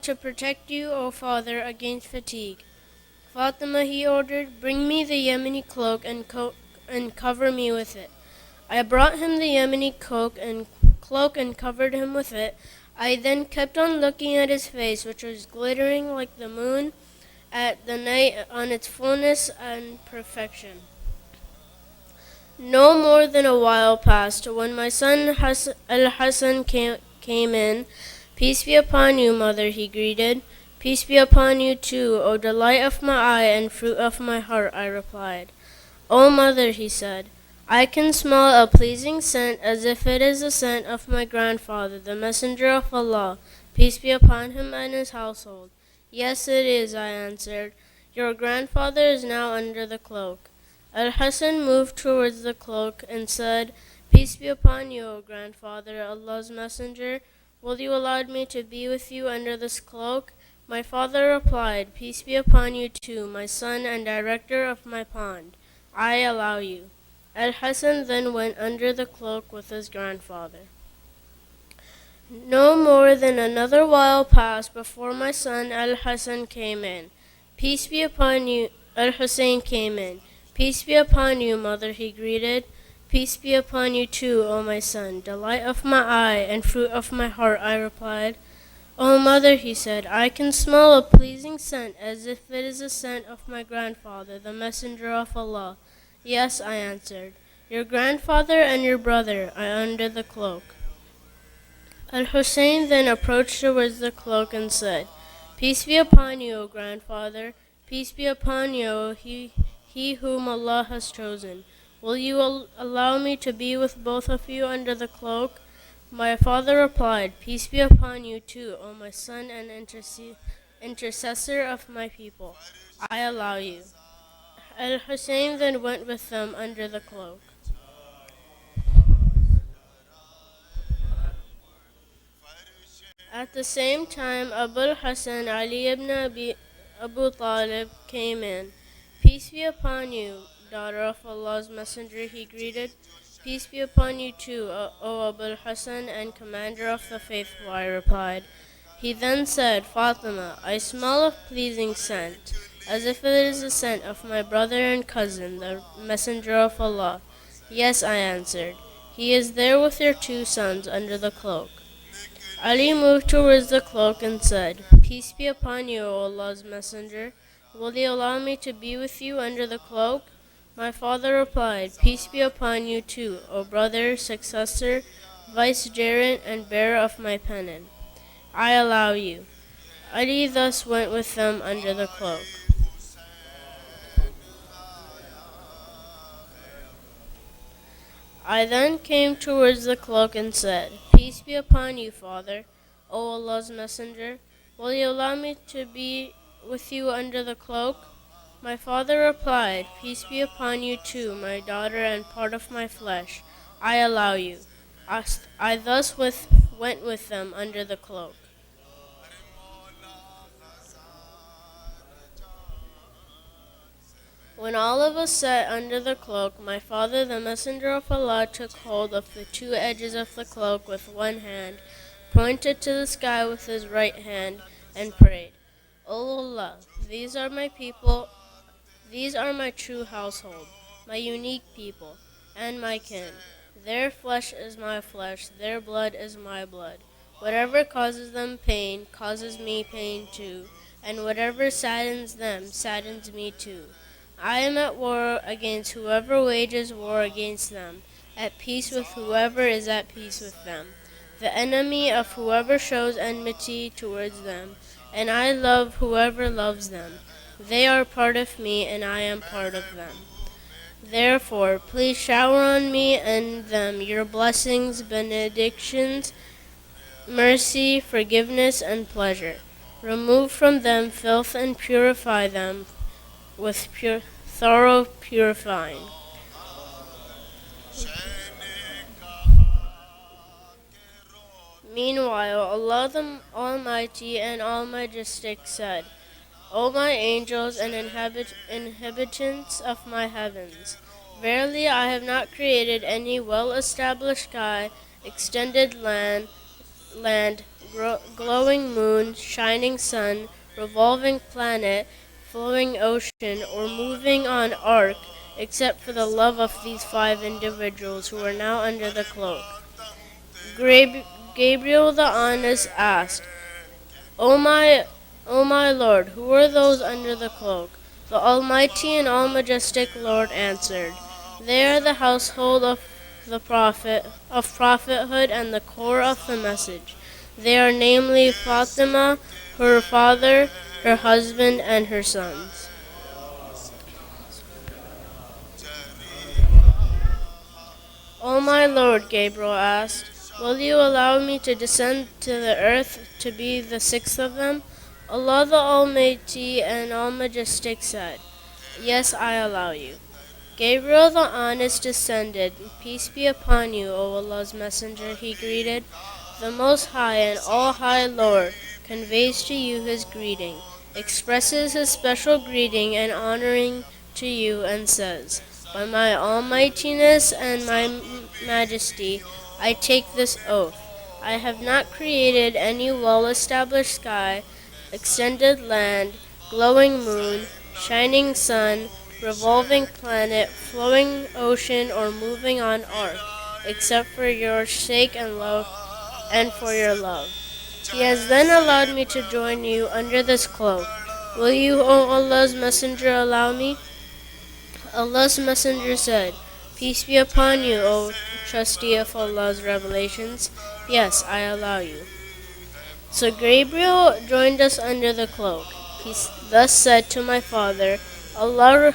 to protect you, O father, against fatigue. Fatima, he ordered, bring me the Yemeni cloak and cover me with it. I brought him the Yemeni cloak and covered him with it. I then kept on looking at his face, which was glittering like the moon at the night on its fullness and perfection. No more than a while passed when my son Al-Hassan came in. Peace be upon you, mother, he greeted. Peace be upon you too, O delight of my eye and fruit of my heart, I replied. O mother, he said, I can smell a pleasing scent as if it is the scent of my grandfather, the messenger of Allah, peace be upon him and his household. Yes, it is, I answered. Your grandfather is now under the cloak. Al-Hassan moved towards the cloak and said, Peace be upon you, O grandfather, Allah's messenger. Will you allow me to be with you under this cloak? My father replied, Peace be upon you too, my son and director of my pond. I allow you. Al-Hassan then went under the cloak with his grandfather. No more than another while passed before my son Al-Hassan came in. Peace be upon you. Al-Hussein came in. Peace be upon you, mother, he greeted. Peace be upon you too, O my son, delight of my eye and fruit of my heart, I replied. O mother, he said, I can smell a pleasing scent as if it is the scent of my grandfather, the messenger of Allah. Yes, I answered. Your grandfather and your brother are under the cloak. Al-Hussein then approached towards the cloak and said, Peace be upon you, O grandfather. Peace be upon you, O he whom Allah has chosen. Will you allow me to be with both of you under the cloak? My father replied, Peace be upon you too, O my son and intercessor of my people. I allow you. Al-Hussein then went with them under the cloak. At the same time, Abul Hassan Ali ibn Abu Talib came in. Peace be upon you, daughter of Allah's messenger, he greeted. Peace be upon you too, O Abul Hassan and commander of the faithful, I replied. He then said, Fatima, I smell a pleasing scent, as if it is the scent of my brother and cousin, the messenger of Allah. Yes, I answered. He is there with your two sons under the cloak. Ali moved towards the cloak and said, Peace be upon you, O Allah's messenger. Will you allow me to be with you under the cloak? My father replied, Peace be upon you too, O brother, successor, vicegerent, and bearer of my pennon. I allow you. Ali thus went with them under the cloak. I then came towards the cloak and said, Peace be upon you, father, O Allah's messenger. Will you allow me to be with you under the cloak? My father replied, Peace be upon you too, my daughter and part of my flesh. I allow you. I thus went with them under the cloak. When all of us sat under the cloak, my father, the messenger of Allah, took hold of the two edges of the cloak with one hand, pointed to the sky with his right hand, and prayed, O Allah, these are my people, these are my true household, my unique people, and my kin. Their flesh is my flesh, their blood is my blood. Whatever causes them pain causes me pain too, and whatever saddens them saddens me too. I am at war against whoever wages war against them, at peace with whoever is at peace with them, the enemy of whoever shows enmity towards them, and I love whoever loves them. They are part of me, and I am part of them. Therefore, please shower on me and them your blessings, benedictions, mercy, forgiveness, and pleasure. Remove from them filth and purify them with thorough purifying. Meanwhile, Allah the Almighty and All Majestic said, O my angels and inhabitants of my heavens, verily I have not created any well-established sky, extended land, land, glowing moon, shining sun, revolving planet, flowing ocean, or moving on ark, except for the love of these five individuals who are now under the cloak. Gabriel the honest asked, O my Lord, who are those under the cloak? The Almighty and All Majestic Lord answered, They are the household of the prophethood and the core of the message. They are namely Fatima, her father, her husband, and her sons. O my Lord, Gabriel asked, will you allow me to descend to the earth to be the sixth of them? Allah the Almighty and All Majestic said, Yes, I allow you. Gabriel the honest descended. Peace be upon you, O Allah's Messenger, he greeted. The Most High and All-High Lord conveys to you his greeting, expresses his special greeting and honoring to you, and says, By my almightiness and my majesty, I take this oath. I have not created any well-established sky, extended land, glowing moon, shining sun, revolving planet, flowing ocean, or moving on ark, except for your sake and love, and for your love. He has then allowed me to join you under this cloak. Will you, O Allah's Messenger, allow me? Allah's Messenger said, Peace be upon you, O trustee of Allah's revelations. Yes, I allow you. So Gabriel joined us under the cloak. He thus said to my father, Allah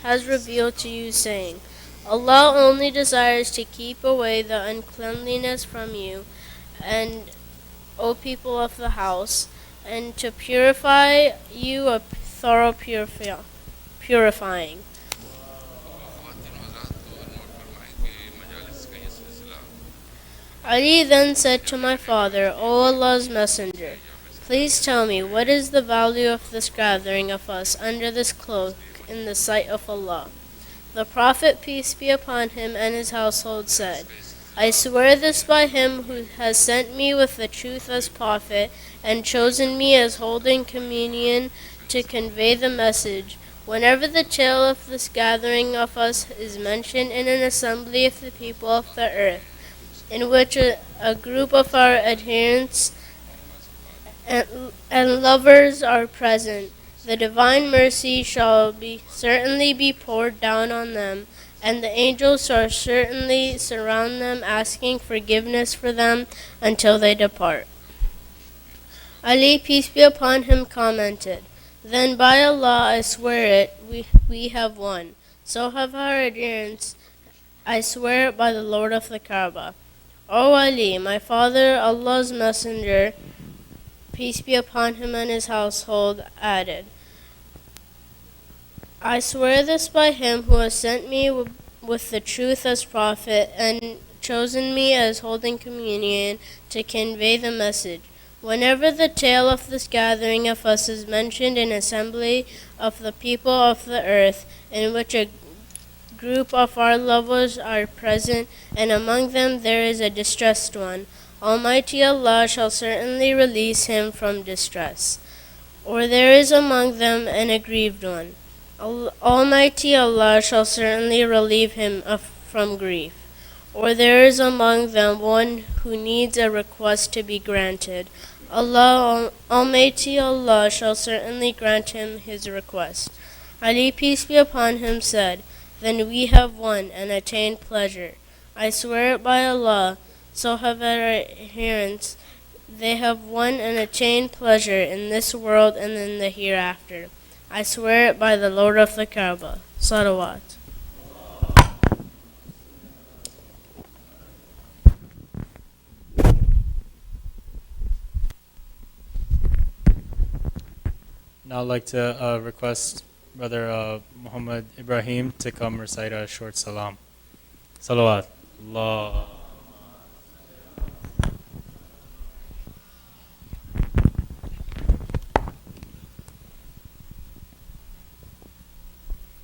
has revealed to you, saying, Allah only desires to keep away the uncleanliness from you, and, O people of the house, and to purify you a thorough purifying. Ali then said to my father, O Allah's Messenger, please tell me, what is the value of this gathering of us under this cloak in the sight of Allah? The Prophet, peace be upon him, and his household said, I swear this by him who has sent me with the truth as prophet, and chosen me as holding communion to convey the message. Whenever the tale of this gathering of us is mentioned in an assembly of the people of the earth, in which a group of our adherents and lovers are present, the divine mercy shall certainly be poured down on them, and the angels shall certainly surround them, asking forgiveness for them until they depart. Ali, peace be upon him, commented, Then by Allah I swear it, we have won. So have our adherents. I swear it by the Lord of the Kaaba. O Ali, my father, Allah's Messenger, peace be upon him and his household, added, I swear this by him who has sent me with the truth as prophet, and chosen me as holding communion to convey the message. Whenever the tale of this gathering of us is mentioned in assembly of the people of the earth, in which a group of our lovers are present, and among them there is a distressed one, Almighty Allah shall certainly release him from distress. Or there is among them an aggrieved one, Almighty Allah shall certainly relieve him from grief. Or there is among them one who needs a request to be granted. Allah, Almighty Allah shall certainly grant him his request. Ali, peace be upon him, said, Then we have won and attained pleasure. I swear it by Allah, so have our adherents. They have won and attained pleasure in this world and in the hereafter. I swear it by the Lord of the Kaaba. Salawat. Now I'd like to request Brother Muhammad Ibrahim to come recite a short salam. Salawat. Allah.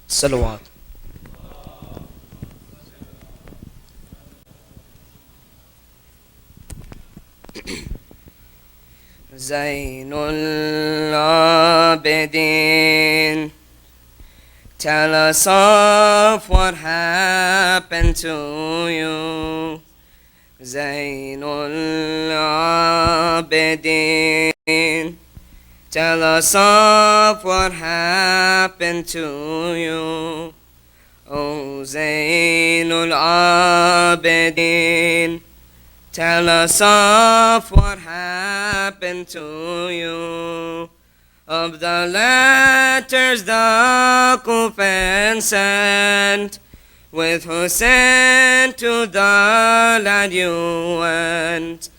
Salawat. Zainul Abidin, tell us of what happened to you. Zainul Abidin, tell us of what happened to you. Oh Zainul Abidin, tell us of what happened to you. Of the letters the Kufen sent, with Hussein to the land you went.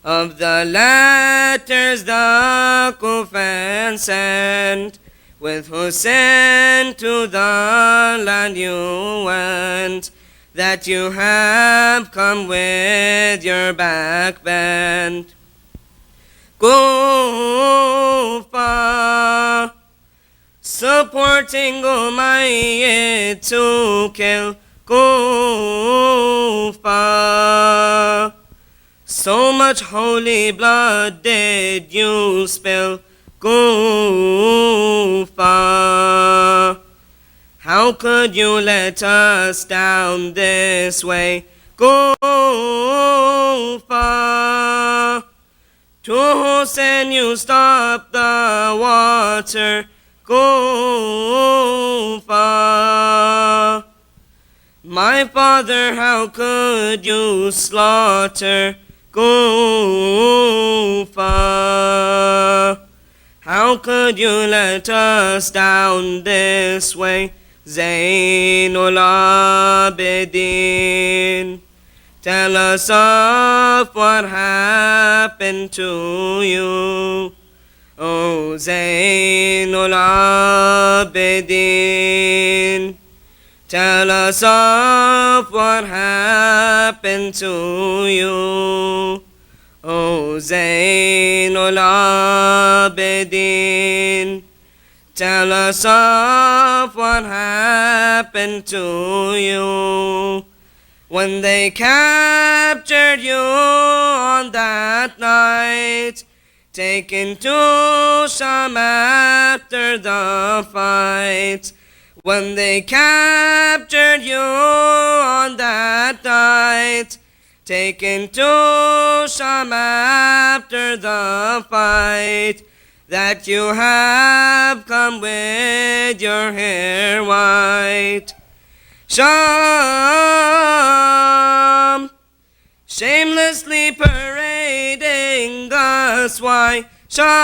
Of the letters the Kufen sent, with Hussein to the land you went, that you have come with your back bent. Kufa, supporting Umayyad to kill. Kufa, so much holy blood did you spill. Kufa, how could you let us down this way? Kufa, to Hussein you stopped the water. Kufa, my father, how could you slaughter? Kufa, how could you let us down this way? Zainul Abidin, tell us of what happened to you. Oh Zainul Abidin, tell us of what happened to you. Oh Zainul Abidin, tell us of what happened to you. When they captured you on that night, taken to Sham after the fight. When they captured you on that night, taken to Sham after the fight, that you have come with your hair white. Sham, shamelessly parading us, why? Sham,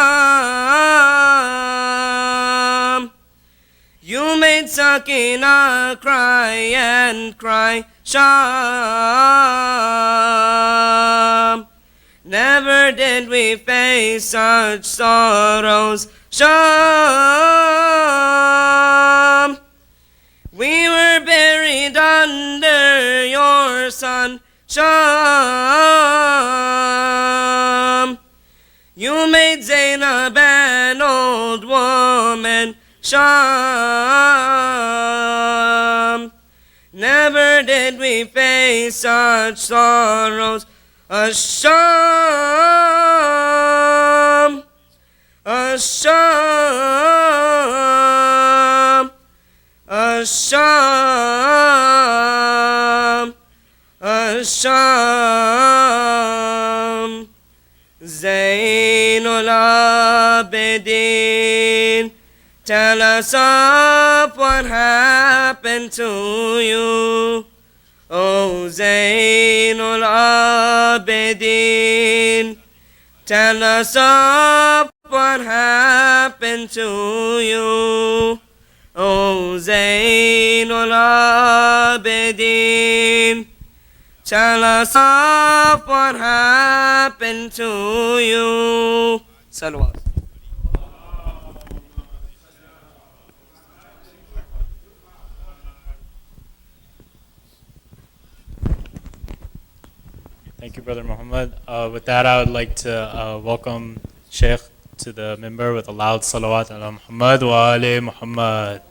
you made Sakina cry and cry. Sham, never did we face such sorrows. Sham, we were buried under your sun. Sham, you made Zainab an old woman. Sham, never did we face such sorrows. Asham, Asham, Asham, Asham. Zainul Abidin, tell us of what happened to you. Oh Zainul Abidin, tell us of what happened to you. Oh Zainul Abidin, tell us of what happened to you. Salawat. Thank you, Brother Muhammad. With that, I would like to welcome Sheikh to the member with a loud salawat ala Muhammad wa ali Muhammad.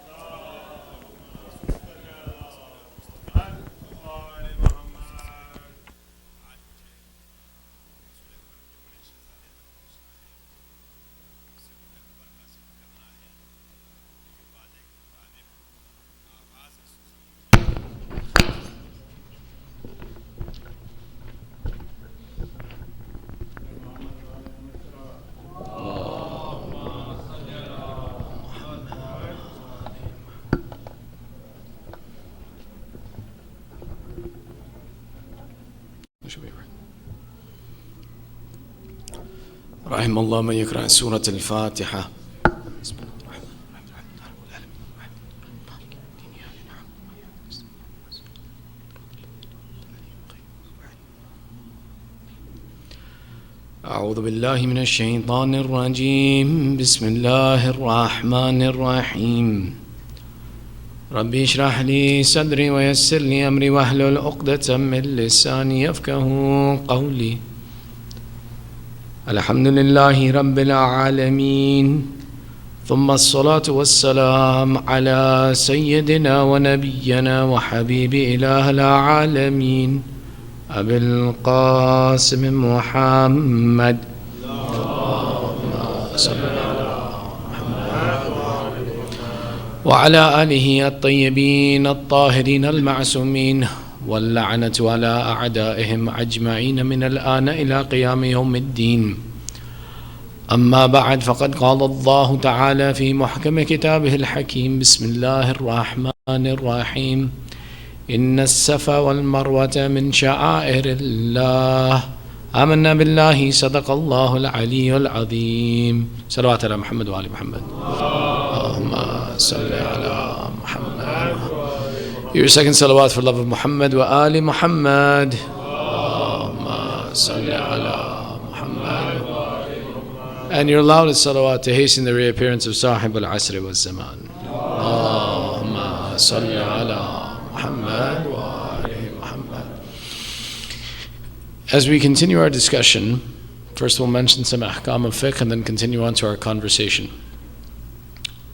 رحم الله من يقرأ سورة الفاتحة. أعوذ بالله من الشيطان الرجيم. بسم الله الرحمن الرحيم. ربي اشرح لي صدري ويسر لي أمري واحلل عقدة من لساني يفقه قولي. الحمد لله رب العالمين، ثم الصلاة والسلام على سيدنا ونبينا وحبيب إله العالمين أبي القاسم محمد. اللهم صل على محمد وعلى آله الطيبين الطاهرين المعصومين، واللعنة على أعدائهم أجمعين من الآن إلى قيام يوم الدين. أما بعد، فقد قال الله تعالى في محكم كتابه الحكيم: بسم الله الرحمن الرحيم. إن الصفا والمروة من شعائر الله. آمنا بالله. صدق الله العلي العظيم. صلوات على محمد وآل محمد. اللهم صل على محمد. Your second salawat for love of Muhammad wa Ali Muhammad. Allahumma salli ala Muhammad. And your loudest salawat to hasten the reappearance of Sahib al-Asr wa Zaman. Allahumma salli ala Muhammad wa Ali Muhammad. As we continue our discussion, first we'll mention some ahkam of fiqh and then continue on to our conversation.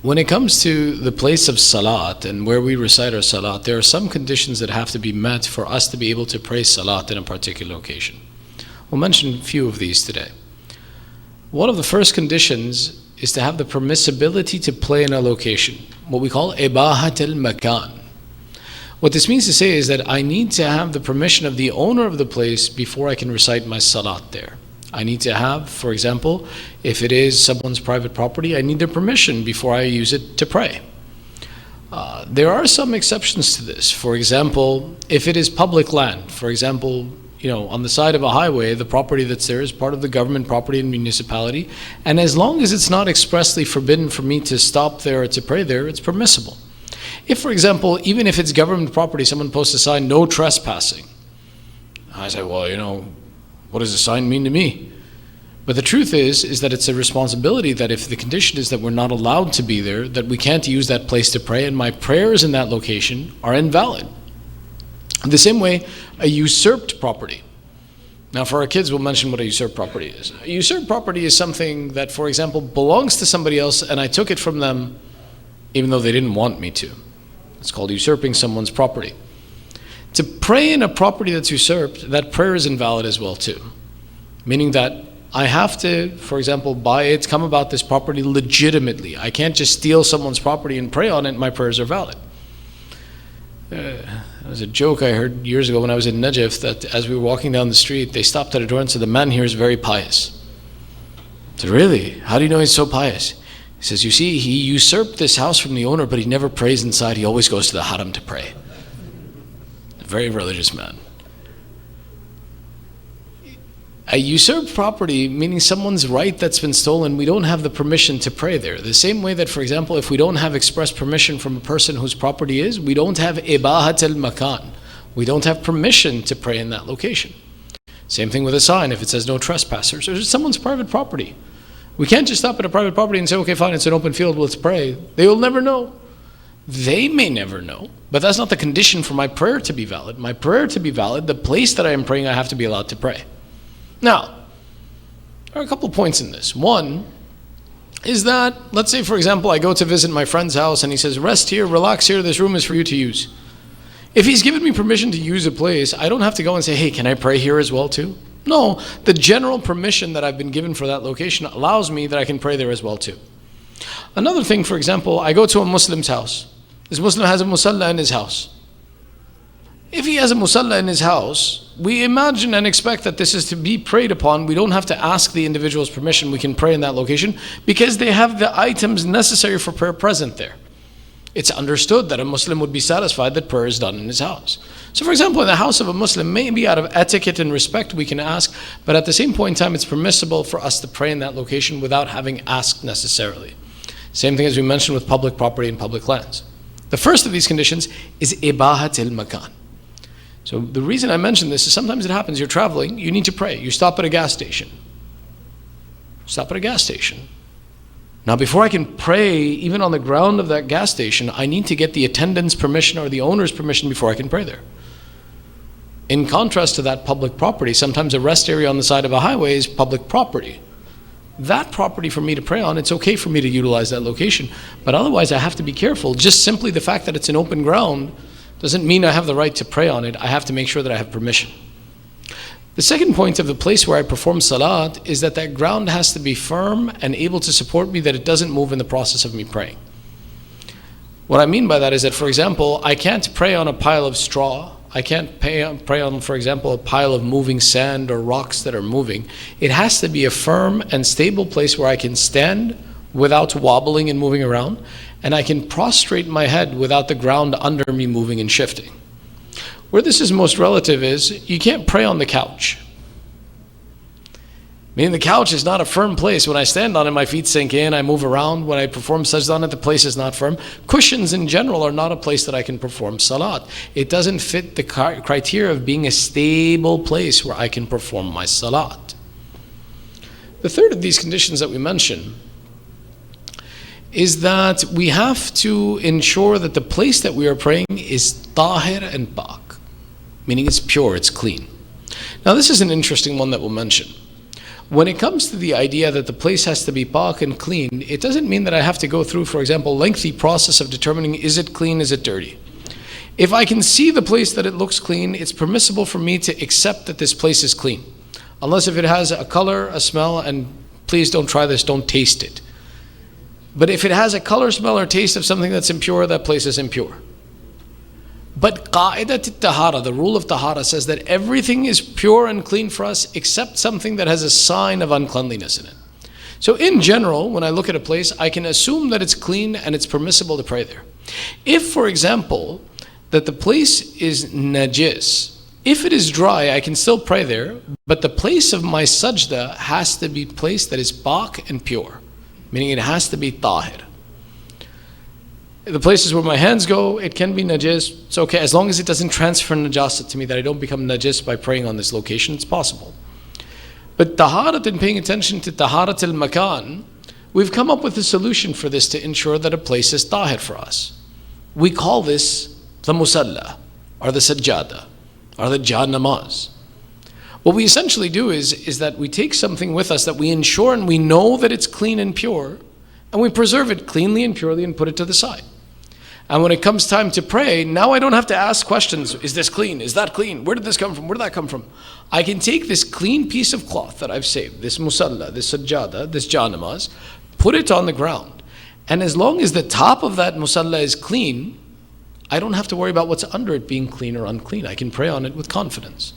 When it comes to the place of salat and where we recite our salat, there are some conditions that have to be met for us to be able to pray salat in a particular location. We'll mention a few of these today. One of the first conditions is to have the permissibility to pray in a location, what we call ibahat al-makan. What this means to say is that I need to have the permission of the owner of the place before I can recite my salat there. I need to have, for example, if it is someone's private property, I need their permission before I use it to pray. There are some exceptions to this. For example, if it is public land, for example, on the side of a highway, the property that's there is part of the government property and municipality, and as long as it's not expressly forbidden for me to stop there or to pray there, it's permissible. If, for example, even if it's government property, someone posts a sign, no trespassing, I say, well, what does the sign mean to me? But the truth is that it's a responsibility that if the condition is that we're not allowed to be there, that we can't use that place to pray, and my prayers in that location are invalid. The same way, a usurped property. Now for our kids, we'll mention what a usurped property is. A usurped property is something that, for example, belongs to somebody else and I took it from them even though they didn't want me to. It's called usurping someone's property. To pray in a property that's usurped, that prayer is invalid as well too. Meaning that I have to, for example, come about this property legitimately. I can't just steal someone's property and pray on it, my prayers are valid. There was a joke I heard years ago when I was in Najaf that as we were walking down the street, they stopped at a door and said, the man here is very pious. I said, really? How do you know he's so pious? He says, you see, he usurped this house from the owner, but he never prays inside. He always goes to the haram to pray. Very religious man. A usurped property, meaning someone's right that's been stolen, we don't have the permission to pray there. The same way that, for example, if we don't have express permission from a person whose property is, we don't have ibahat al-makan. We don't have permission to pray in that location. Same thing with a sign, if it says no trespassers, or it's someone's private property. We can't just stop at a private property and say, okay, fine, it's an open field, let's pray. They will never know. They may never know, but that's not the condition for my prayer to be valid. My prayer to be valid, the place that I am praying, I have to be allowed to pray. Now, there are a couple of points in this. One is that, let's say, for example, I go to visit my friend's house and he says, rest here, relax here, this room is for you to use. If he's given me permission to use a place, I don't have to go and say, hey, can I pray here as well too? No, the general permission that I've been given for that location allows me that I can pray there as well too. Another thing, for example, I go to a Muslim's house. This Muslim has a musalla in his house. If he has a musalla in his house, we imagine and expect that this is to be prayed upon. We don't have to ask the individual's permission. We can pray in that location because they have the items necessary for prayer present there. It's understood that a Muslim would be satisfied that prayer is done in his house. So for example, in the house of a Muslim, maybe out of etiquette and respect we can ask, but at the same point in time it's permissible for us to pray in that location without having asked necessarily. Same thing as we mentioned with public property and public lands. The first of these conditions is ibahat al-makan. So the reason I mention this is sometimes it happens, you're traveling, you need to pray, you stop at a gas station. Stop at a gas station. Now before I can pray, even on the ground of that gas station, I need to get the attendant's permission or the owner's permission before I can pray there. In contrast to that public property, sometimes a rest area on the side of a highway is public property. That property for me to pray on, it's okay for me to utilize that location, but otherwise I have to be careful. Just simply the fact that it's an open ground doesn't mean I have the right to pray on it. I have to make sure that I have permission. The second point of the place where I perform salat is that that ground has to be firm and able to support me, that it doesn't move in the process of me praying. What I mean by that is that, for example, I can't pray on a pile of straw. I can't pray on, for example, a pile of moving sand or rocks that are moving. It has to be a firm and stable place where I can stand without wobbling and moving around, and I can prostrate my head without the ground under me moving and shifting. Where this is most relative is, you can't pray on the couch. Meaning the couch is not a firm place. When I stand on it, my feet sink in, I move around. When I perform sajda on it, the place is not firm. Cushions in general are not a place that I can perform salat. It doesn't fit the criteria of being a stable place where I can perform my salat. The third of these conditions that we mention is that we have to ensure that the place that we are praying is tahir and pak, meaning it's pure, it's clean. Now this is an interesting one that we'll mention. When it comes to the idea that the place has to be pak and clean, it doesn't mean that I have to go through, for example, a lengthy process of determining is it clean, is it dirty. If I can see the place that it looks clean, it's permissible for me to accept that this place is clean. Unless if it has a color, a smell, and please don't try this, don't taste it. But if it has a color, smell, or taste of something that's impure, that place is impure. But qa'idat tahara, the rule of tahara, says that everything is pure and clean for us except something that has a sign of uncleanliness in it. So in general, when I look at a place, I can assume that it's clean and it's permissible to pray there. If, for example, that the place is najis, if it is dry, I can still pray there, but the place of my sajda has to be place that is pak and pure, meaning it has to be tahir. The places where my hands go, it can be najis, it's okay, as long as it doesn't transfer najasa to me, that I don't become najis by praying on this location, it's possible. But taharat and paying attention to taharat al-makan, we've come up with a solution for this to ensure that a place is tahir for us. We call this the musalla, or the sajjada, or the jah namaz. What we essentially do is that we take something with us that we ensure and we know that it's clean and pure, and we preserve it cleanly and purely and put it to the side. And when it comes time to pray, now I don't have to ask questions. Is this clean? Is that clean? Where did this come from? Where did that come from? I can take this clean piece of cloth that I've saved, this musalla, this sajjada, this jah namaz, put it on the ground. And as long as the top of that musalla is clean, I don't have to worry about what's under it being clean or unclean. I can pray on it with confidence.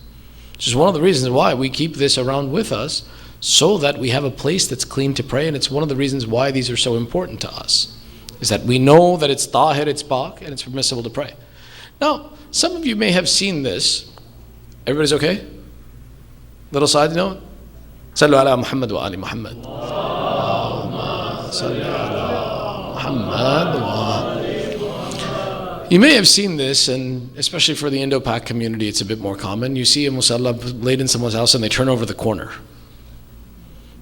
Which is one of the reasons why we keep this around with us, so that we have a place that's clean to pray, and it's one of the reasons why these are so important to us, is that we know that it's tahir, it's pak, and it's permissible to pray. Now, some of you may have seen this. Everybody's okay? Little side note? Sallu ala Muhammad wa ali Muhammad. Allahumma salli ala Muhammad wa ali. You may have seen this, and especially for the Indo-Pak community, it's a bit more common. You see a musalla laid in someone's house and they turn over the corner.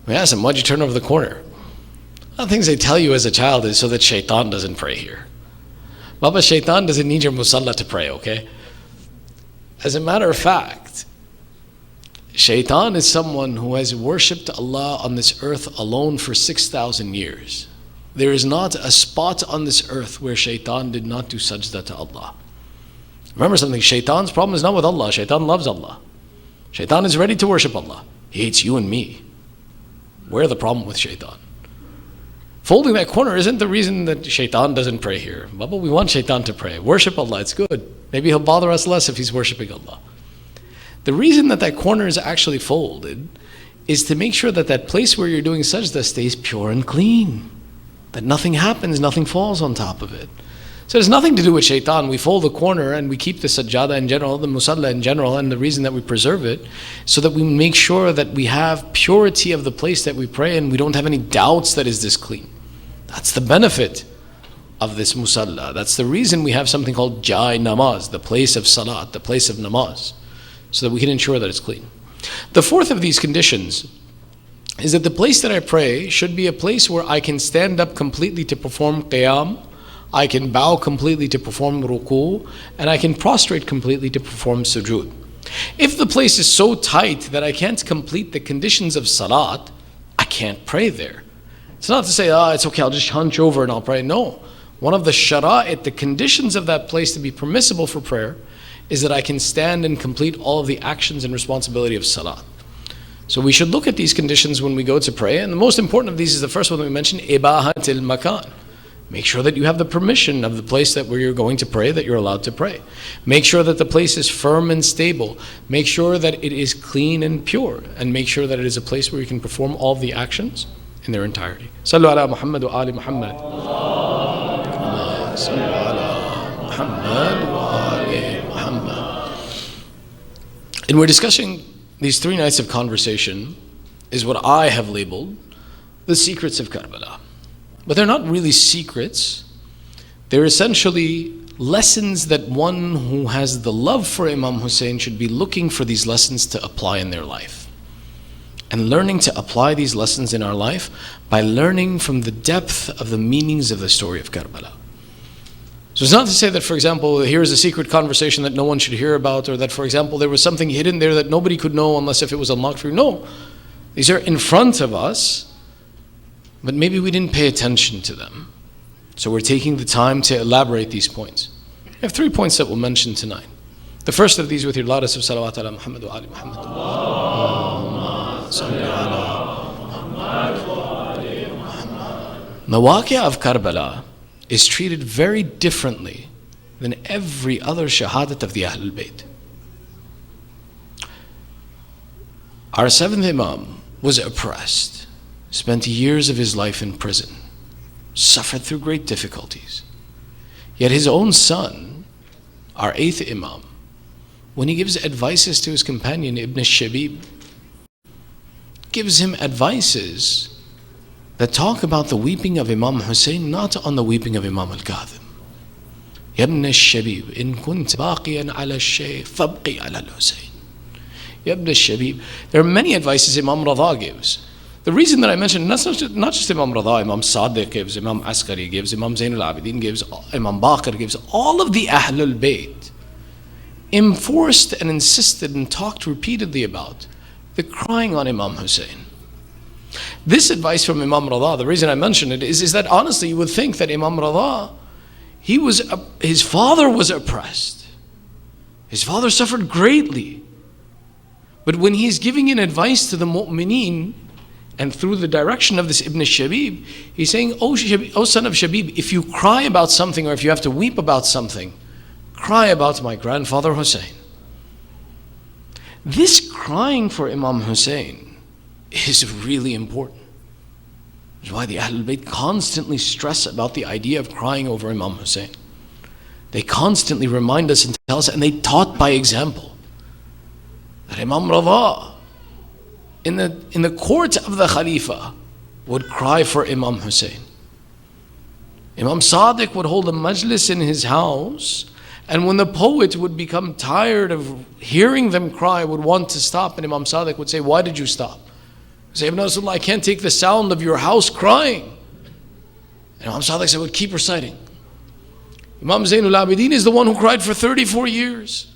We ask them, why'd you turn over the corner? One of the things they tell you as a child is so that shaitan doesn't pray here. Baba, shaitan doesn't need your musalla to pray, okay? As a matter of fact, shaitan is someone who has worshipped Allah on this earth alone for 6,000 years. There is not a spot on this earth where shaitan did not do sajda to Allah. Remember something, shaitan's problem is not with Allah. Shaitan loves Allah. Shaitan is ready to worship Allah. He hates you and me. We're the problem with shaitan. Folding that corner isn't the reason that shaitan doesn't pray here. Baba, we want shaitan to pray. Worship Allah, it's good. Maybe he'll bother us less if he's worshiping Allah. The reason that that corner is actually folded is to make sure that that place where you're doing sajda stays pure and clean. That nothing happens, nothing falls on top of it. So it has nothing to do with shaitan. We fold the corner and we keep the sajjada in general, the musalla in general, and the reason that we preserve it, so that we make sure that we have purity of the place that we pray and we don't have any doubts that is this clean. That's the benefit of this musalla. That's the reason we have something called jai namaz, the place of salat, the place of namaz, so that we can ensure that it's clean. The fourth of these conditions is that the place that I pray should be a place where I can stand up completely to perform qiyam, I can bow completely to perform ruku, and I can prostrate completely to perform sujood. If the place is so tight that I can't complete the conditions of salat, I can't pray there. It's not to say, it's okay, I'll just hunch over and I'll pray. No. One of the shara'it, the conditions of that place to be permissible for prayer, is that I can stand and complete all of the actions and responsibility of salat. So we should look at these conditions when we go to pray, and the most important of these is the first one that we mentioned, ibahatil makan. Make sure that you have the permission of the place that where you're going to pray, that you're allowed to pray. Make sure that the place is firm and stable. Make sure that it is clean and pure, and make sure that it is a place where you can perform all of the actions in their entirety. Sallu ala Muhammad wa ali Muhammad. Sallu ala Muhammad wa ali Muhammad. And we're discussing these 3 nights of conversation is what I have labeled the secrets of Karbala. But they're not really secrets. They're essentially lessons that one who has the love for Imam Hussein should be looking for these lessons to apply in their life. And learning to apply these lessons in our life by learning from the depth of the meanings of the story of Karbala. So it's not to say that, for example, here's a secret conversation that no one should hear about, or that, for example, there was something hidden there that nobody could know unless if it was unlocked for you. No. These are in front of us, but maybe we didn't pay attention to them. So we're taking the time to elaborate these points. I have 3 points that we'll mention tonight. The first of these with your loudest of salawat ala Muhammad wa ali Muhammad. The waqia of Karbala is treated very differently than every other shahadat of the Ahlul Bayt. Our 7th Imam was oppressed, spent years of his life in prison, suffered through great difficulties. Yet his own son, our 8th Imam, when he gives advices to his companion Ibn Shabib, gives him advices that talk about the weeping of Imam Hussein, not on the weeping of Imam al-Kadhim. Ya ibn al-Shabib, in kunt baqiyan ala al-shay, fabqi ala al-Hussein. Ya ibn al-Shabib. There are many advices Imam Radha gives. The reason that I mentioned, that's not just Imam Radha, Imam Sadiq gives, Imam Askari gives, Imam Zain al-Abidin gives, Imam Baqir gives, all of the Ahlul Bayt enforced and insisted and talked repeatedly about the crying on Imam Hussein. This advice from Imam Radha, the reason I mention it is that honestly you would think that Imam Radha, his father was oppressed. His father suffered greatly. But when he's giving an advice to the mu'mineen, and through the direction of this Ibn Shabib, he's saying, oh son of Shabib, if you cry about something or if you have to weep about something, cry about my grandfather Hussein. This crying for Imam Hussein is really important. That's why the Ahlul Bayt constantly stress about the idea of crying over Imam Hussein. They constantly remind us and tell us, and they taught by example, that Imam Radha, in the court of the Khalifa, would cry for Imam Hussein. Imam Sadiq would hold a majlis in his house, and when the poet would become tired of hearing them cry, would want to stop, and Imam Sadiq would say, why did you stop? He'd say, Ibn Rasulullah, I can't take the sound of your house crying. And Imam Sadiq said, well, keep reciting. Imam Zain al-Abidin is the one who cried for 34 years.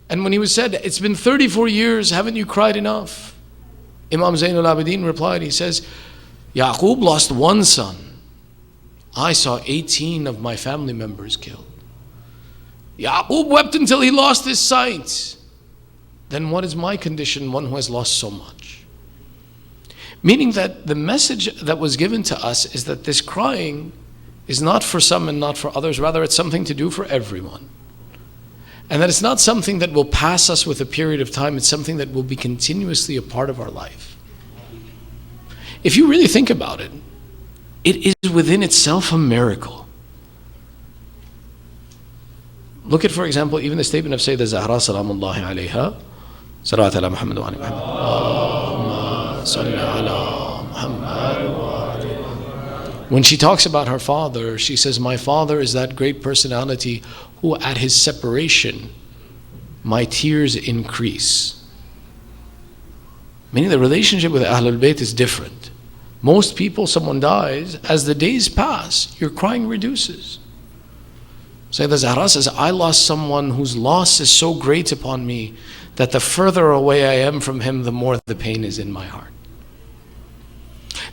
And when he was said, it's been 34 years, haven't you cried enough? Imam Zain al-Abidin replied, he says, Yaqub lost one son. I saw 18 of my family members killed. Yaqub wept until he lost his sight. Then what is my condition, one who has lost so much? Meaning that the message that was given to us is that this crying is not for some and not for others, rather it's something to do for everyone. And that it's not something that will pass us with a period of time, it's something that will be continuously a part of our life. If you really think about it, it is within itself a miracle Look at, for example, even the statement of Sayyidah Zahra salamullahi alayha, salawat ala Muhammad wa ala Muhammad. Allahumma salli ala Muhammad. When she talks about her father, she says, my father is that great personality who at his separation, my tears increase. Meaning the relationship with Ahlul Bayt is different. Most people, someone dies, as the days pass, your crying reduces. Sayyidah Zahra says, I lost someone whose loss is so great upon me that the further away I am from him, the more the pain is in my heart.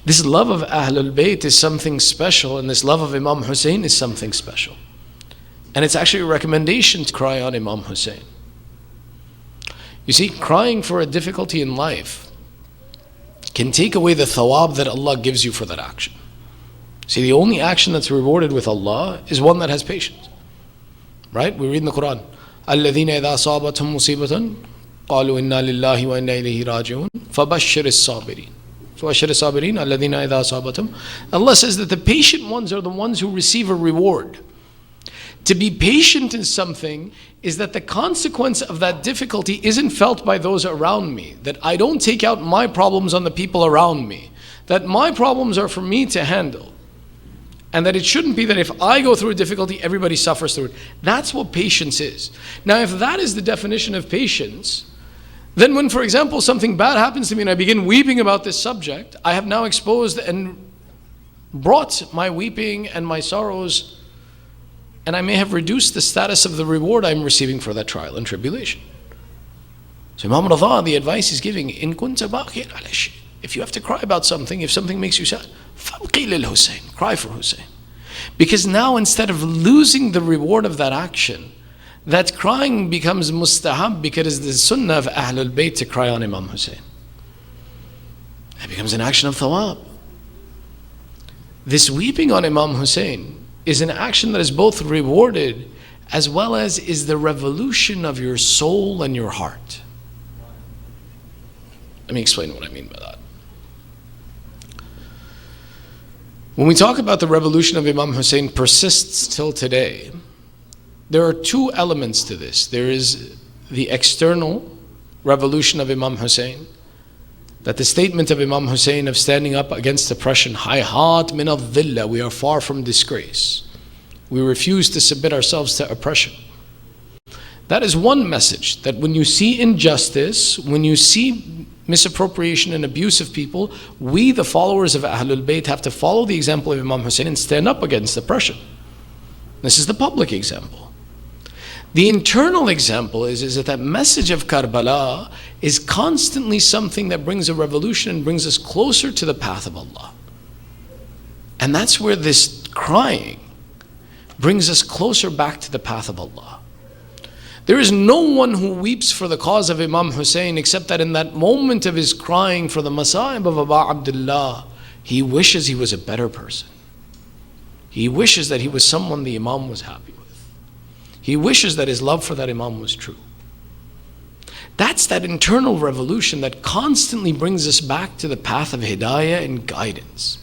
This love of Ahlul Bayt is something special, and this love of Imam Hussein is something special. And it's actually a recommendation to cry on Imam Hussein. You see, crying for a difficulty in life can take away the thawab that Allah gives you for that action. See, the only action that's rewarded with Allah is one that has patience. Right? We read in the Quran, الَّذِينَ إِذَا أَصَابَتْهُمْ مُصِيبَةٌ قَالُوا إِنَّا لِلَّهِ وَإِنَّا إِلَيْهِ رَاجِعُونَ فَبَشِّرِ الصَّابِرِينَ. So أَشِّرِ الصَّابِرِينَ الَّذِينَ إِذَا أَصَابَتْهُمْ. Allah says that the patient ones are the ones who receive a reward. To be patient in something is that the consequence of that difficulty isn't felt by those around me, that I don't take out my problems on the people around me, that my problems are for me to handle, and that it shouldn't be that if I go through a difficulty, everybody suffers through it. That's what patience is. Now, if that is the definition of patience, then when, for example, something bad happens to me and I begin weeping about this subject, I have now exposed and brought my weeping and my sorrows, and I may have reduced the status of the reward I'm receiving for that trial and tribulation. So Imam Radha, the advice he's giving, in kunta baqir ala shay, if you have to cry about something, if something makes you sad, fabqi lil Hussein, cry for Hussein. Because now instead of losing the reward of that action, that crying becomes mustahab, because it's the sunnah of Ahlul Bayt to cry on Imam Hussein. It becomes an action of thawab. This weeping on Imam Hussein is an action that is both rewarded as well as is the revolution of your soul and your heart. Let me explain what I mean by that. When we talk about the revolution of Imam Hussein persists till today, there are two elements to this. There is the external revolution of Imam Hussein, that the statement of Imam Hussein of standing up against oppression, hayhat min al-dhilla, we are far from disgrace. We refuse to submit ourselves to oppression. That is one message, that when you see injustice, when you see misappropriation and abuse of people, we, the followers of Ahlul Bayt, have to follow the example of Imam Hussein and stand up against oppression. This is the public example. The internal example is that message of Karbala is constantly something that brings a revolution and brings us closer to the path of Allah. And that's where this crying brings us closer back to the path of Allah. There is no one who weeps for the cause of Imam Hussein except that in that moment of his crying for the Masa'ib of Aba Abdullah, he wishes he was a better person. He wishes that he was someone the Imam was happy with. He wishes that his love for that Imam was true. That's that internal revolution that constantly brings us back to the path of hidayah and guidance.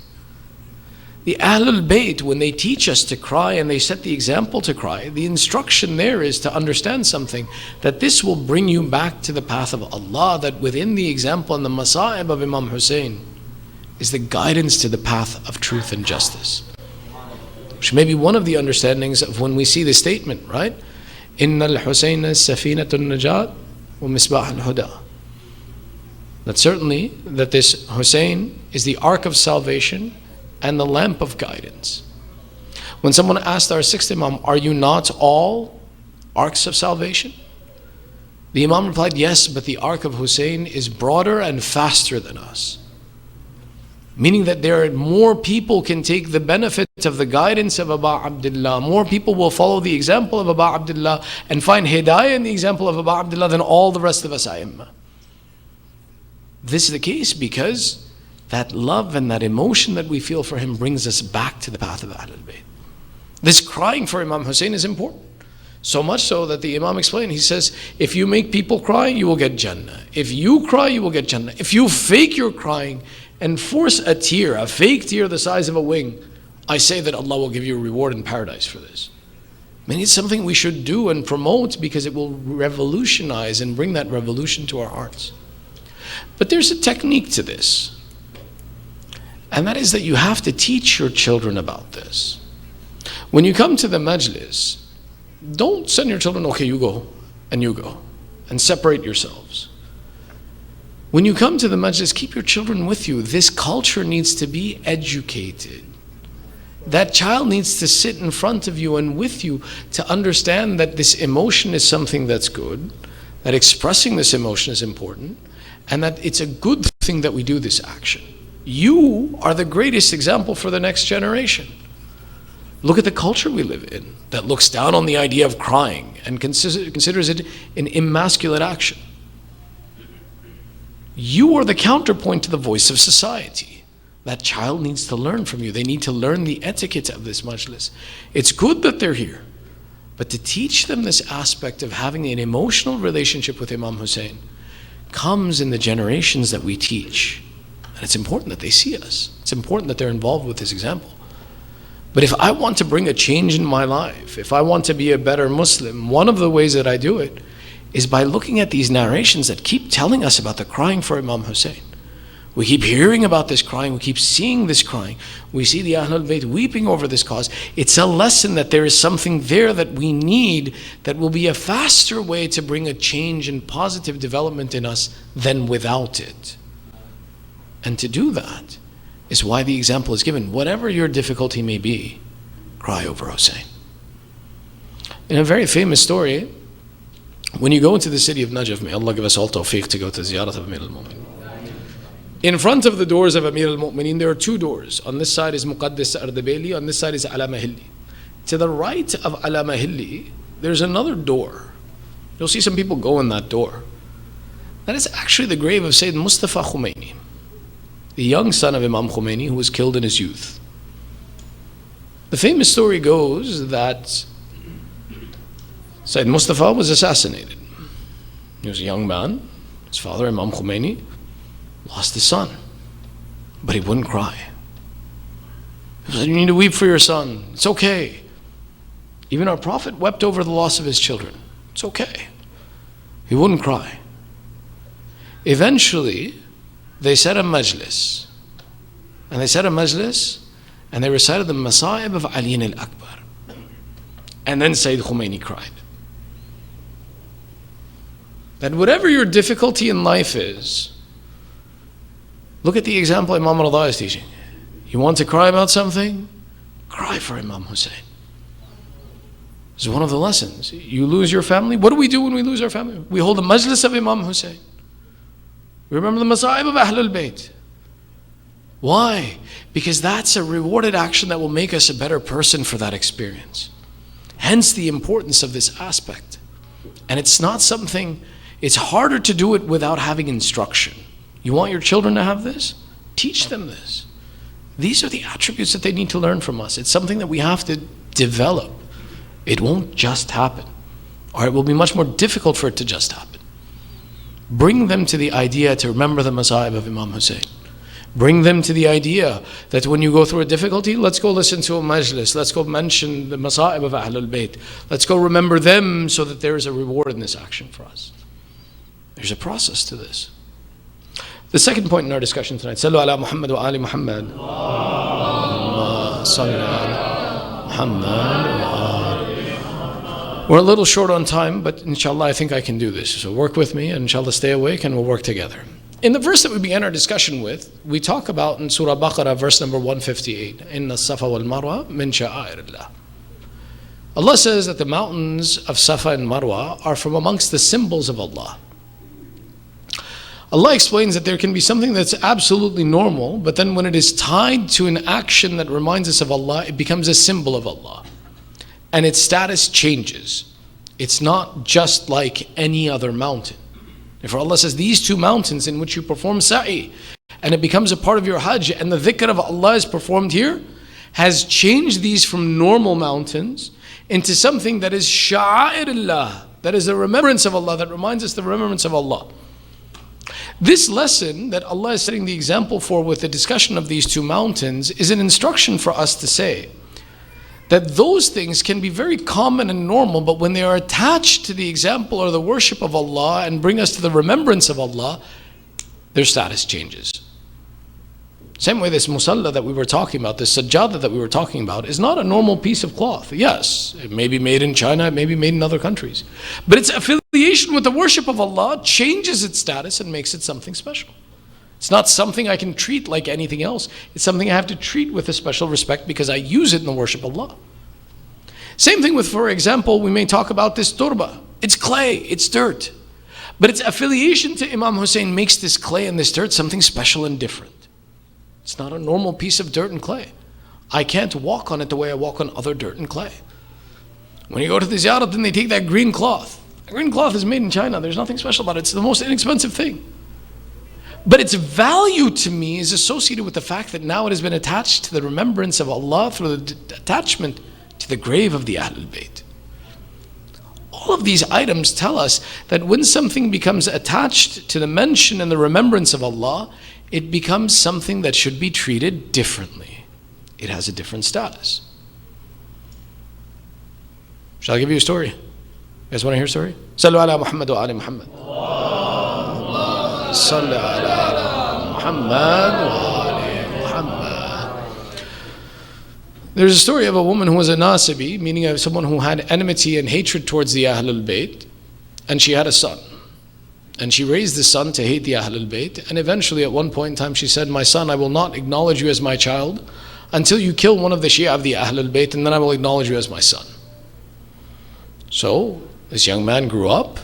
The Ahlul Bayt, when they teach us to cry and they set the example to cry, the instruction there is to understand something, that this will bring you back to the path of Allah, that within the example and the masa'ib of Imam Hussein is the guidance to the path of truth and justice. Which may be one of the understandings of when we see the statement, right? Inna al-Husayna safinatun najat wa misbah al-huda. That certainly, that this Hussein is the ark of salvation and the lamp of guidance. When someone asked our sixth Imam, are you not all arks of salvation? The Imam replied, yes, but the ark of Hussein is broader and faster than us. Meaning that there are more people can take the benefit of the guidance of Aba Abdullah. More people will follow the example of Aba Abdullah and find hidayah in the example of Aba Abdullah than all the rest of us A'immah. This is the case because that love and that emotion that we feel for him brings us back to the path of Ahlul Bayt. This crying for Imam Hussein is important. So much so that the Imam explained, he says, if you make people cry, you will get Jannah. If you cry, you will get Jannah. If you fake your crying and force a tear, a fake tear the size of a wing, I say that Allah will give you a reward in paradise for this. I mean, it's something we should do and promote because it will revolutionize and bring that revolution to our hearts. But there's a technique to this. And that is that you have to teach your children about this. When you come to the majlis, don't send your children, okay, you go, and separate yourselves. When you come to the majlis, keep your children with you. This culture needs to be educated. That child needs to sit in front of you and with you to understand that this emotion is something that's good, that expressing this emotion is important, and that it's a good thing that we do this action. You are the greatest example for the next generation. Look at the culture we live in that looks down on the idea of crying and considers it an emasculate action. You are the counterpoint to the voice of society. That child needs to learn from you. They need to learn the etiquette of this majlis. It's good that they're here, but to teach them this aspect of having an emotional relationship with Imam Hussein comes in the generations that we teach. And it's important that they see us. It's important that they're involved with this example. But if I want to bring a change in my life, if I want to be a better Muslim, one of the ways that I do it is by looking at these narrations that keep telling us about the crying for Imam Hussein. We keep hearing about this crying, we keep seeing this crying. We see the Ahlul Bayt weeping over this cause. It's a lesson that there is something there that we need that will be a faster way to bring a change and positive development in us than without it. And to do that is why the example is given. Whatever your difficulty may be, cry over Hussein. In a very famous story, when you go into the city of Najaf, may Allah give us all tawfiq to go to Ziyarat of Amir al-Mu'min. In front of the doors of Amir al-Mu'mineen, there are two doors. On this side is Muqaddis Ardebeli, on this side is Alama Hilli. To the right of Alama Hilli, there's another door. You'll see some people go in that door. That is actually the grave of Sayyid Mustafa Khomeini, the young son of Imam Khomeini who was killed in his youth. The famous story goes that Sayyid Mustafa was assassinated. He was a young man. His father, Imam Khomeini, lost his son, but he wouldn't cry. He said, you need to weep for your son. It's okay. Even our Prophet wept over the loss of his children. It's okay. He wouldn't cry. Eventually, they said a majlis. And they recited the Masa'ib of Ali al-Akbar. And then Sayyid Khomeini cried. That whatever your difficulty in life is, look at the example Imam Rada is teaching. You want to cry about something? Cry for Imam Hussein. This is one of the lessons. You lose your family. What do we do when we lose our family? We hold the majlis of Imam Hussein. We remember the Masa'ib of Ahlul Bayt. Why? Because that's a rewarded action that will make us a better person for that experience. Hence the importance of this aspect. And it's not something, it's harder to do it without having instruction. You want your children to have this? Teach them this. These are the attributes that they need to learn from us. It's something that we have to develop. It won't just happen. Or it will be much more difficult for it to just happen. Bring them to the idea to remember the Masa'ib of Imam Hussein. Bring them to the idea that when you go through a difficulty, let's go listen to a majlis. Let's go mention the Masa'ib of Ahlul Bayt. Let's go remember them so that there is a reward in this action for us. There's a process to this. The second point in our discussion tonight, Sallu ala Muhammad wa ali Muhammad. Allahumma salli ala Muhammad wa ali. We're a little short on time, but inshallah I think I can do this. So work with me and inshallah stay awake and we'll work together. In the verse that we began our discussion with, we talk about in Surah Baqarah, verse number 158, Inna as-Safa wal Marwa min sha'airillah. Allah says that the mountains of Safa and Marwa are from amongst the symbols of Allah. Allah explains that there can be something that's absolutely normal, but then when it is tied to an action that reminds us of Allah, it becomes a symbol of Allah. And its status changes. It's not just like any other mountain. Therefore Allah says these two mountains in which you perform sa'i, and it becomes a part of your hajj, and the dhikr of Allah is performed here, has changed these from normal mountains into something that is sha'airullah, that is a remembrance of Allah, that reminds us the remembrance of Allah. This lesson that Allah is setting the example for with the discussion of these two mountains is an instruction for us to say that those things can be very common and normal, but when they are attached to the example or the worship of Allah and bring us to the remembrance of Allah, their status changes. Same way this musalla that we were talking about, this sajjada that we were talking about, is not a normal piece of cloth. Yes, it may be made in China, it may be made in other countries. But its affiliation with the worship of Allah changes its status and makes it something special. It's not something I can treat like anything else. It's something I have to treat with a special respect because I use it in the worship of Allah. Same thing with, for example, we may talk about this turba. It's clay, it's dirt. But its affiliation to Imam Hussein makes this clay and this dirt something special and different. It's not a normal piece of dirt and clay. I can't walk on it the way I walk on other dirt and clay. When you go to the ziyarat, then they take that green cloth. The green cloth is made in China. There's nothing special about it. It's the most inexpensive thing. But its value to me is associated with the fact that now it has been attached to the remembrance of Allah through the attachment to the grave of the Ahlul Bayt. All of these items tell us that when something becomes attached to the mention and the remembrance of Allah, it becomes something that should be treated differently. It has a different status. Shall I give you a story? You guys want to hear a story? Sallu ala Muhammad wa ali Muhammad. Sallu ala Muhammad wa ali Muhammad. There's a story of a woman who was a nasibi, meaning of someone who had enmity and hatred towards the Ahlul Bayt, and she had a son. And she raised the son to hate the Ahlul Bayt, and eventually at one point in time she said, "My son, I will not acknowledge you as my child until you kill one of the Shia of the Ahlul Bayt, and then I will acknowledge you as my son." So this young man grew up.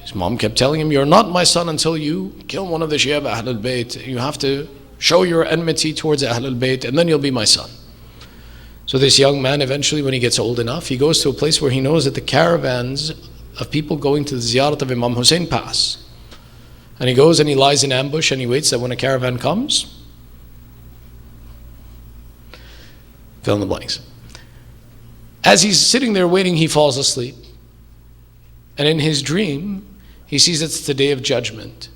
His mom kept telling him, "You're not my son until you kill one of the Shia of Ahlul Bayt. You have to show your enmity towards Ahlul Bayt, and then you'll be my son." So this young man, eventually when he gets old enough, he goes to a place where he knows that the caravans of people going to the ziyarat of Imam Hussein pass. And he goes and he lies in ambush and he waits that when a caravan comes, fill in the blanks. As he's sitting there waiting, he falls asleep. And in his dream, he sees it's the day of judgment.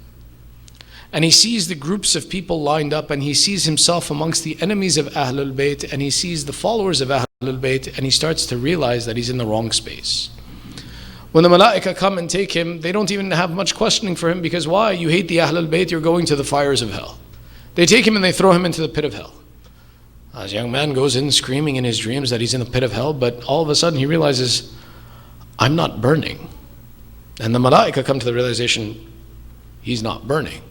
And he sees the groups of people lined up, and he sees himself amongst the enemies of Ahlul Bayt, and he sees the followers of Ahlul Bayt, and he starts to realize that he's in the wrong space. When the malaika come and take him, they don't even have much questioning for him, because why? You hate the Ahlul Bayt, you're going to the fires of hell. They take him and they throw him into the pit of hell. This young man goes in screaming in his dreams that he's in the pit of hell, but all of a sudden he realizes, I'm not burning. And the malaika come to the realization, he's not burning.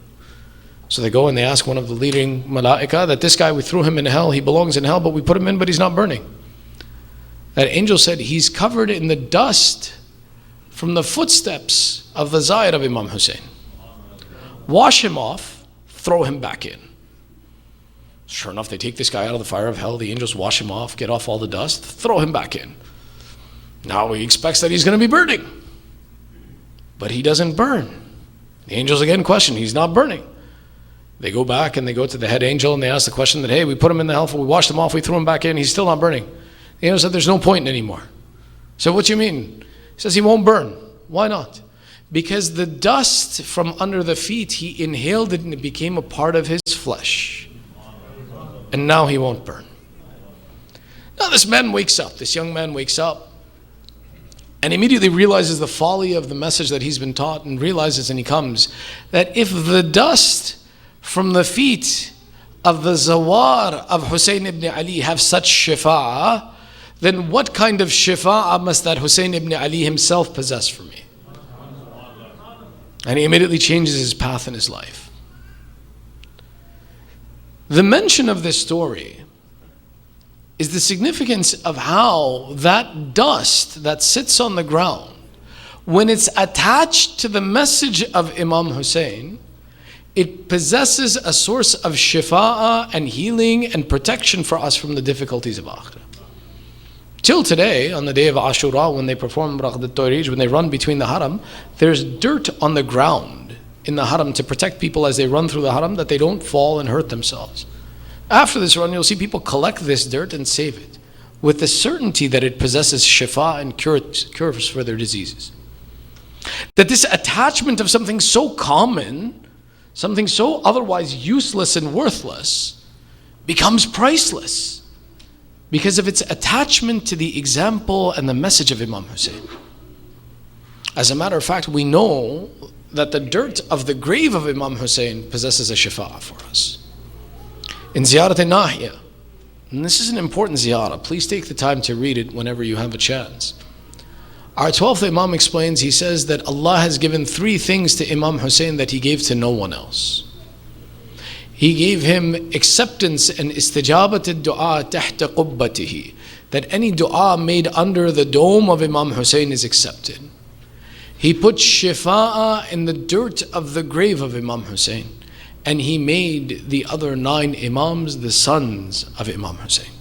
So they go and they ask one of the leading malaika that this guy, we threw him in hell, he belongs in hell, but we put him in, but he's not burning. That angel said, he's covered in the dust from the footsteps of the Zayed of Imam Hussein. Wash him off, throw him back in. Sure enough, they take this guy out of the fire of hell, the angels wash him off, get off all the dust, throw him back in. Now he expects that he's going to be burning. But he doesn't burn. The angels again question, he's not burning. They go back and they go to the head angel and they ask the question that, hey, we put him in the hellfire, we washed him off, we threw him back in, he's still not burning. The angel said, there's no point anymore. So what do you mean? He says he won't burn. Why not? Because the dust from under the feet, he inhaled it and it became a part of his flesh. And now he won't burn. Now this man wakes up, this young man wakes up, and immediately realizes the folly of the message that he's been taught, and realizes, and he comes, that if the dust from the feet of the zawar of Hussein ibn Ali have such shifa'ah, then what kind of shifa'ah must that Hussein ibn Ali himself possess for me? And he immediately changes his path in his life. The mention of this story is the significance of how that dust that sits on the ground, when it's attached to the message of Imam Hussein, it possesses a source of shifa'ah and healing and protection for us from the difficulties of Akhirah. Till today, on the day of Ashura, when they perform Raqd al-Tawrij, when they run between the haram, there's dirt on the ground in the haram to protect people as they run through the haram, that they don't fall and hurt themselves. After this run, you'll see people collect this dirt and save it, with the certainty that it possesses shifa and cures for their diseases. That this attachment of something so common, something so otherwise useless and worthless, becomes priceless. because of its attachment to the example and the message of Imam Hussein. As a matter of fact, we know that the dirt of the grave of Imam Hussein possesses a shifa for us. In Ziyarat al-Nahiya, and this is an important ziyarah, please take the time to read it whenever you have a chance. Our 12th Imam explains, he says that Allah has given 3 things to Imam Hussein that he gave to no one else. He gave him acceptance and istijabat al-du'a tahta qubbatihi, that any dua made under the dome of Imam Hussein is accepted. He put shifa'a in the dirt of the grave of Imam Hussein, and he made the other 9 Imams the sons of Imam Hussein.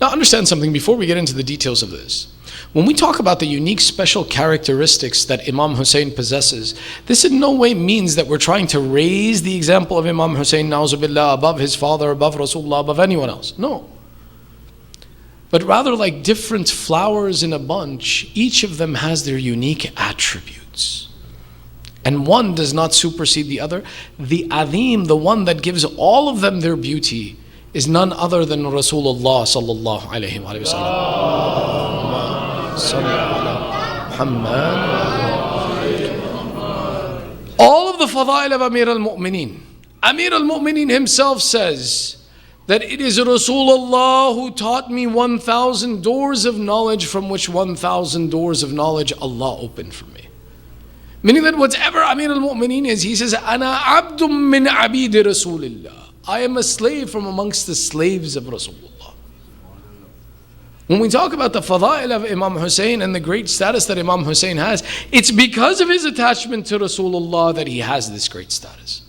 Now understand something before we get into the details of this. When we talk about the unique special characteristics that Imam Hussein possesses, this in no way means that we're trying to raise the example of Imam Hussein, na'uzubillah, above his father, above Rasulullah, above anyone else. No. But rather, like different flowers in a bunch, each of them has their unique attributes. And one does not supersede the other. The Azim, the one that gives all of them their beauty, is none other than Rasulullah sallallahu alayhi wa sallam. All of the fadail of Amir al-Mu'mineen. Amir al-Mu'mineen himself says that it is Rasulullah who taught me 1,000 doors of knowledge, from which 1,000 doors of knowledge Allah opened for me. Meaning that whatever Amir al-Mu'mineen is, he says, Ana abdum min abidi Rasulillah. I am a slave from amongst the slaves of Rasulullah. When we talk about the fadail of Imam Hussein and the great status that Imam Hussein has, it's because of his attachment to Rasulullah that he has this great status.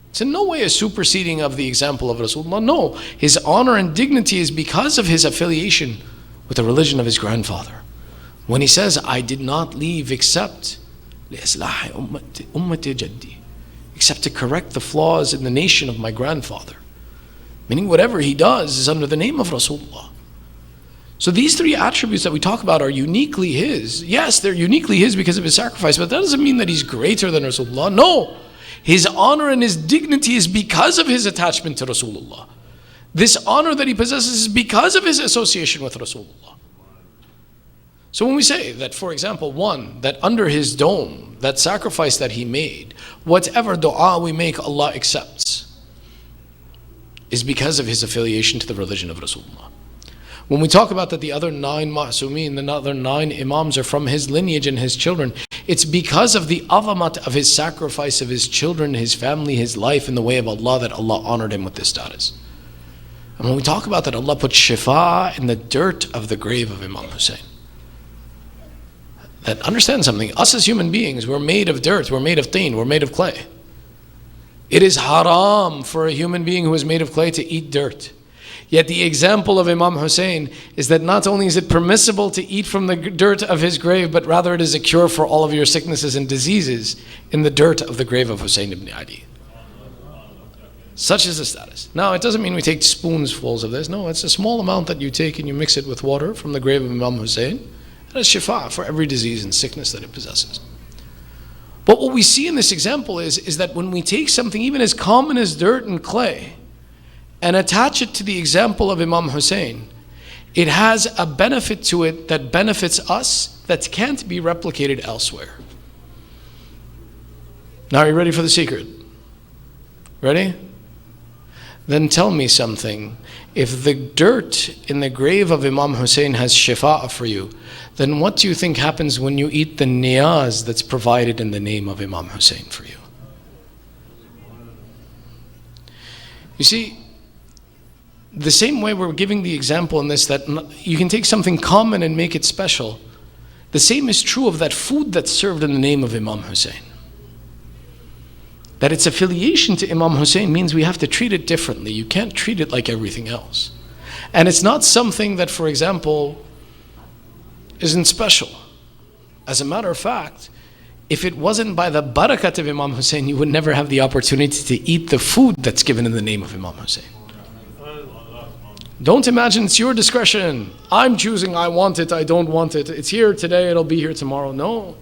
It's in no way a superseding of the example of Rasulullah. No, his honor and dignity is because of his affiliation with the religion of his grandfather. When he says, I did not leave except except to correct the flaws in the nation of my grandfather. Meaning whatever he does is under the name of Rasulullah. So these 3 attributes that we talk about are uniquely his. Yes, they're uniquely his because of his sacrifice, but that doesn't mean that he's greater than Rasulullah. No. His honor and his dignity is because of his attachment to Rasulullah. This honor that he possesses is because of his association with Rasulullah. So when we say that, for example, one, that under his dome, that sacrifice that he made, whatever dua we make, Allah accepts, is because of his affiliation to the religion of Rasulullah. When we talk about that the other 9 ma'sumeen, the other 9 imams are from his lineage and his children, it's because of the azamat of his sacrifice of his children, his family, his life in the way of Allah that Allah honored him with this status. And when we talk about that, Allah put shifa in the dirt of the grave of Imam Hussein. That understand something, us as human beings, we're made of dirt, we're made of teen, we're made of clay. It is haram for a human being who is made of clay to eat dirt. Yet the example of Imam Hussein is that not only is it permissible to eat from the dirt of his grave, but rather it is a cure for all of your sicknesses and diseases in the dirt of the grave of Hussein ibn Ali. Such is the status. Now, it doesn't mean we take spoonsfuls of this. No, it's a small amount that you take and you mix it with water from the grave of Imam Hussein. And it's shifa for every disease and sickness that it possesses. But what we see in this example is that when we take something even as common as dirt and clay, and attach it to the example of Imam Hussein, it has a benefit to it that benefits us that can't be replicated elsewhere. Now, are you ready for the secret? Ready? Then tell me something. If the dirt in the grave of Imam Hussein has shifa for you, then what do you think happens when you eat the niyaz that's provided in the name of Imam Hussein for you? You see, the same way we're giving the example in this, that you can take something common and make it special, the same is true of that food that's served in the name of Imam Hussein. That its affiliation to Imam Hussein means we have to treat it differently. You can't treat it like everything else. And it's not something that, for example, isn't special. As a matter of fact, if it wasn't by the barakat of Imam Hussein, you would never have the opportunity to eat the food that's given in the name of Imam Hussein. Don't imagine it's your discretion. I'm choosing, I want it, I don't want it. It's here today, it'll be here tomorrow. No.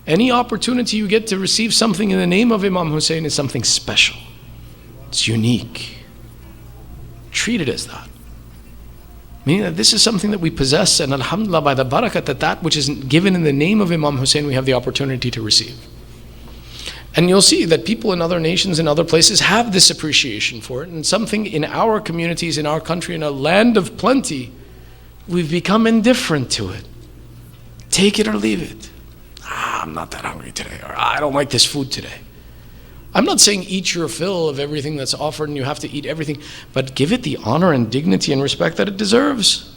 Any opportunity you get to receive something in the name of Imam Hussein is something special. It's unique. Treat it as that. Meaning that this is something that we possess, and alhamdulillah, by the barakat, that which is given in the name of Imam Hussein, we have the opportunity to receive. And you'll see that people in other nations and other places have this appreciation for it, and something in our communities, in our country, in a land of plenty, we've become indifferent to it. Take it or leave it. I'm not that hungry today, or I don't like this food today. I'm not saying eat your fill of everything that's offered and you have to eat everything, but give it the honor and dignity and respect that it deserves.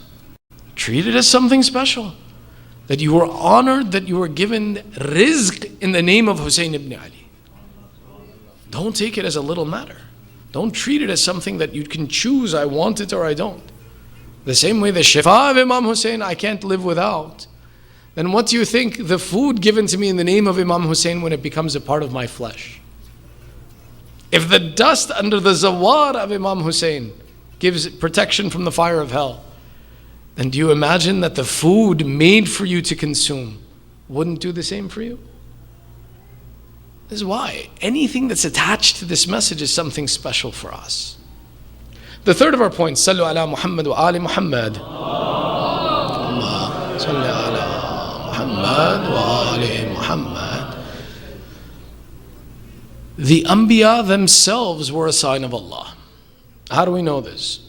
Treat it as something special. That you were honored, that you were given rizq in the name of Hussein ibn Ali. Don't take it as a little matter. Don't treat it as something that you can choose, I want it or I don't. The same way the shifa of Imam Hussein I can't live without. Then what do you think the food given to me in the name of Imam Hussein when it becomes a part of my flesh? If the dust under the zawar of Imam Hussein gives protection from the fire of hell, then do you imagine that the food made for you to consume wouldn't do the same for you? This is why anything that's attached to this message is something special for us. The third of our points, Sallu ala Muhammad wa ali Muhammad. Allahumma salli ala Muhammad wa ali Muhammad. The Anbiya themselves were a sign of Allah. How do we know this?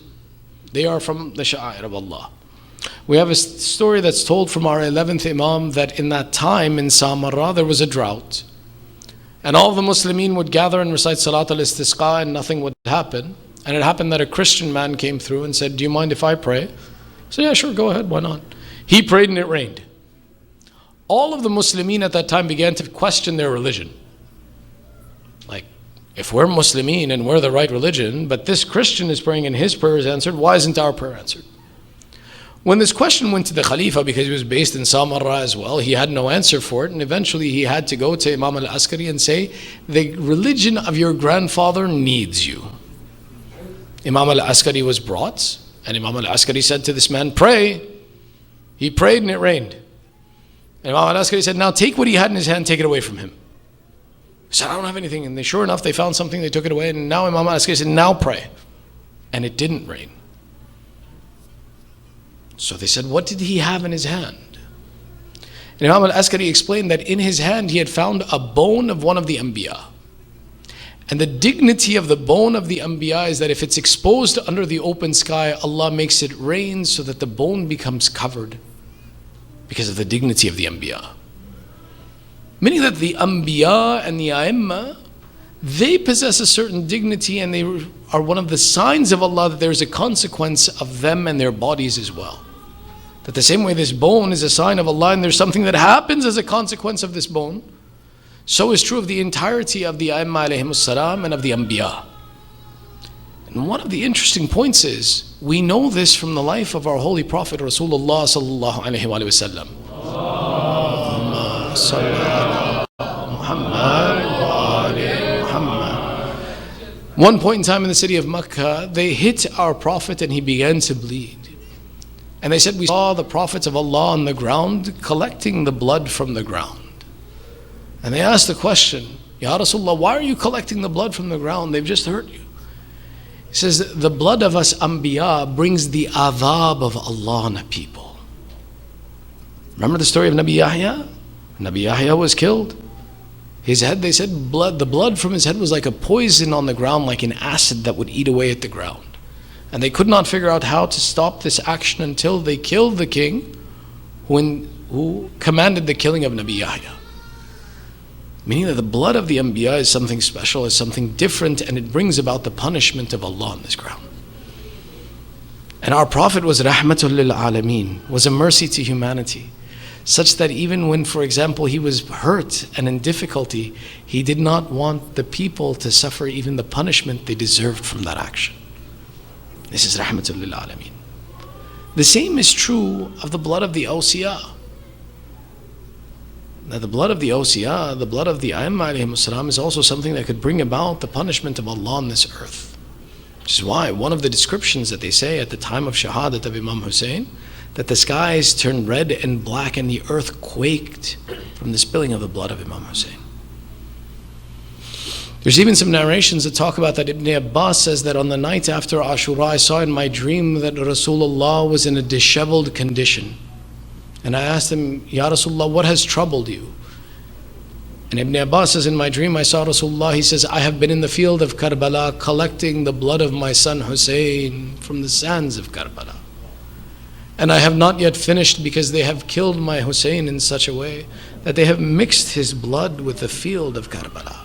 They are from the Sha'air of Allah. We have a story that's told from our 11th Imam that in that time in Samarra there was a drought. And all the Muslimin would gather and recite Salat al-Istisqa and nothing would happen. And it happened that a Christian man came through and said, do you mind if I pray? I said, yeah, sure, go ahead, why not? He prayed and it rained. All of the Muslimin at that time began to question their religion. Like, if we're Muslimin and we're the right religion, but this Christian is praying and his prayer is answered, why isn't our prayer answered? When this question went to the Khalifa, because he was based in Samarra as well, he had no answer for it, and eventually he had to go to Imam al-Askari and say, the religion of your grandfather needs you. Imam al-Askari was brought, and Imam al-Askari said to this man, pray. He prayed and it rained. And Imam al-Askari said, now take what he had in his hand, take it away from him. He said, I don't have anything. And sure enough, they found something, they took it away, and now Imam al-Askari said, now pray. And it didn't rain. So they said, what did he have in his hand? And Imam al-Askari explained that in his hand he had found a bone of one of the Anbiya. And the dignity of the bone of the Anbiya is that if it's exposed under the open sky, Allah makes it rain so that the bone becomes covered because of the dignity of the Anbiya. Meaning that the Anbiya and the A'imma, they possess a certain dignity and they are one of the signs of Allah that there's a consequence of them and their bodies as well. That the same way this bone is a sign of Allah and there's something that happens as a consequence of this bone, so is true of the entirety of the A'imma alayhimus salam and of the Anbiya. And one of the interesting points is, we know this from the life of our holy Prophet Rasulullah sallallahu alayhi wa sallam. Allahumma salli ala Muhammad wa ali Muhammad. One point in time in the city of Mecca, they hit our Prophet and he began to bleed. And they said, we saw the prophets of Allah on the ground collecting the blood from the ground. And they asked the question, Ya Rasulullah, why are you collecting the blood from the ground? They've just hurt you. He says, the blood of us Anbiya brings the adhab of Allah on a people. Remember the story of Nabi Yahya? Nabi Yahya was killed. His head, they said, the blood from his head was like a poison on the ground, like an acid that would eat away at the ground. And they could not figure out how to stop this action until they killed the king who commanded the killing of Nabi Yahya. Meaning that the blood of the Anbiya is something special, is something different, and it brings about the punishment of Allah on this ground. And our Prophet was rahmatul lil alameen, was a mercy to humanity, such that even when, for example, he was hurt and in difficulty, he did not want the people to suffer even the punishment they deserved from that action. This is rahmatul lil alameen. The same is true of the blood of the awsiya. Now the blood of the awsiya, the blood of the A'imma alayhimus salam, is also something that could bring about the punishment of Allah on this earth. Which is why one of the descriptions that they say at the time of shahadat of Imam Hussein, that the skies turned red and black and the earth quaked from the spilling of the blood of Imam Hussein. There's even some narrations that talk about that. Ibn Abbas says that on the night after Ashura, I saw in my dream that Rasulullah was in a disheveled condition. And I asked him, Ya Rasulullah, what has troubled you? And Ibn Abbas says, in my dream I saw Rasulullah. He says, I have been in the field of Karbala collecting the blood of my son Hussein from the sands of Karbala. And I have not yet finished because they have killed my Hussein in such a way that they have mixed his blood with the field of Karbala.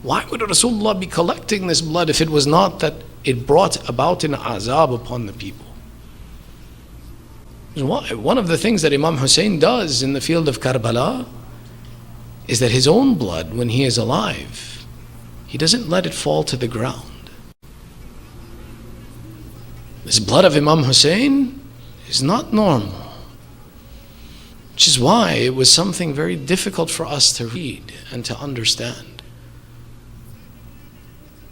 Why would Rasulullah be collecting this blood if it was not that it brought about an azab upon the people? One of the things that Imam Hussein does in the field of Karbala is that his own blood, when he is alive, he doesn't let it fall to the ground. This blood of Imam Hussein is not normal, which is why it was something very difficult for us to read and to understand.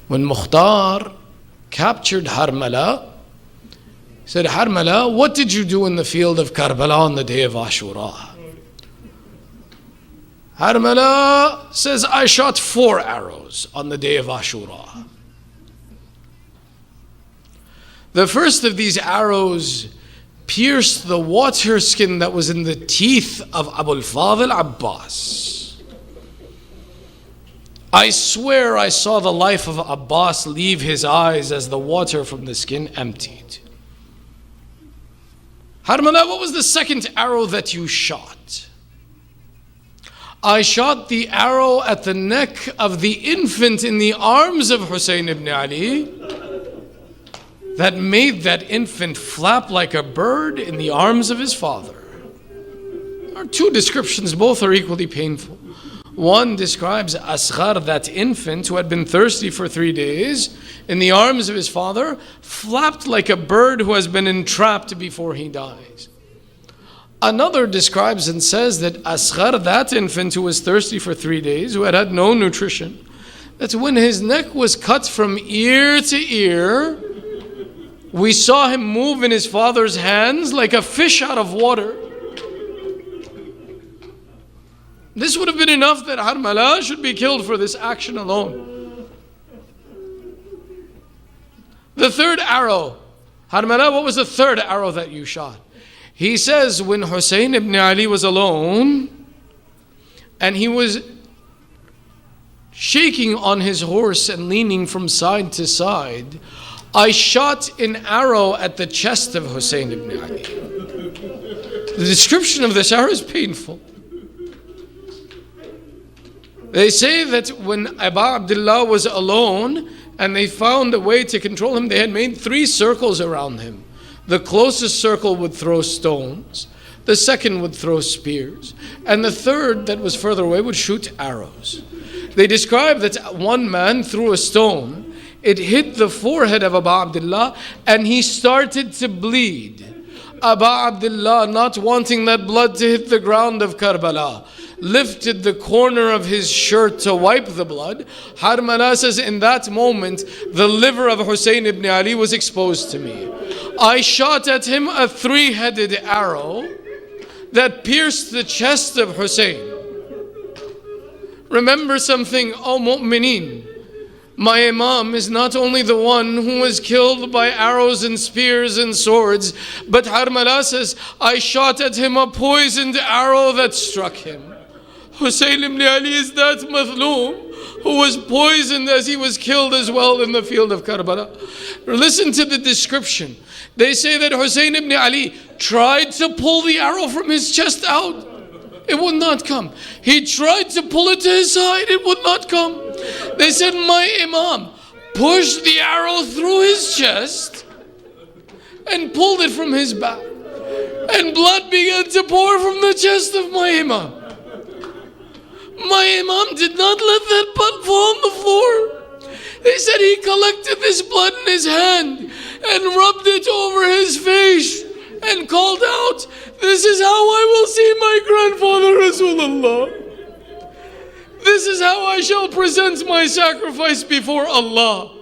When Mukhtar captured Harmala, he said, Harmala, what did you do in the field of Karbala on the day of Ashura? Harmala says, I shot 4 arrows on the day of Ashura. The first of these arrows pierced the water skin that was in the teeth of Abu al-Fadl Abbas. I swear I saw the life of Abbas leave his eyes as the water from the skin emptied. Harmala, what was the second arrow that you shot? I shot the arrow at the neck of the infant in the arms of Hussein ibn Ali that made that infant flap like a bird in the arms of his father. There are 2 descriptions, both are equally painful. One describes Asghar, that infant who had been thirsty for 3 days, in the arms of his father, flapped like a bird who has been entrapped before he dies. Another describes and says that Asghar, that infant who was thirsty for 3 days, who had had no nutrition, that when his neck was cut from ear to ear, we saw him move in his father's hands like a fish out of water. This would have been enough that Harmala should be killed for this action alone. The third arrow, Harmala, what was the third arrow that you shot? He says when Hussein ibn Ali was alone and he was shaking on his horse and leaning from side to side, I shot an arrow at the chest of Hussein ibn Ali. The description of this arrow is painful. They say that when Abu Abdullah was alone and they found a way to control him, they had made 3 circles around him. The closest circle would throw stones, the second would throw spears, and the third that was further away would shoot arrows. They describe that one man threw a stone, it hit the forehead of Abu Abdullah and he started to bleed. Abu Abdullah, not wanting that blood to hit the ground of Karbala, lifted the corner of his shirt to wipe the blood. Harmala says, in that moment, the liver of Hussein ibn Ali was exposed to me. I shot at him a 3-headed arrow that pierced the chest of Hussein. Remember something, O mu'mineen. My Imam is not only the one who was killed by arrows and spears and swords, but Harmala says, I shot at him a poisoned arrow that struck him. Hussein ibn Ali is that Mathloom who was poisoned as he was killed as well in the field of Karbala. Listen to the description. They say that Hussein ibn Ali tried to pull the arrow from his chest out. It would not come. He tried to pull it to his side. It would not come. They said, my Imam pushed the arrow through his chest and pulled it from his back. And blood began to pour from the chest of my Imam. My Imam did not let that blood fall on the floor. They said he collected this blood in his hand and rubbed it over his face and called out, this is how I will see my grandfather Rasulullah. This is how I shall present my sacrifice before Allah.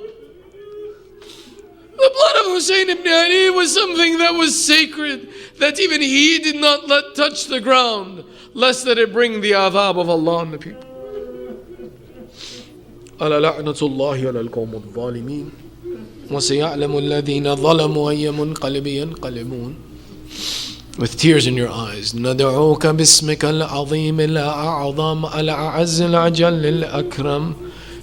The blood of Hussein ibn Ali was something that was sacred, that even he did not let touch the ground, lest that it bring the adhab of Allah on the people. ألا لعنة الله على القوم الظالمين وسيعلم الذين ظلموا أي منقلب ينقلبون. With tears in your eyes. ندعوك باسمك العظيم الأعظم الأعز الأجل الأكرم.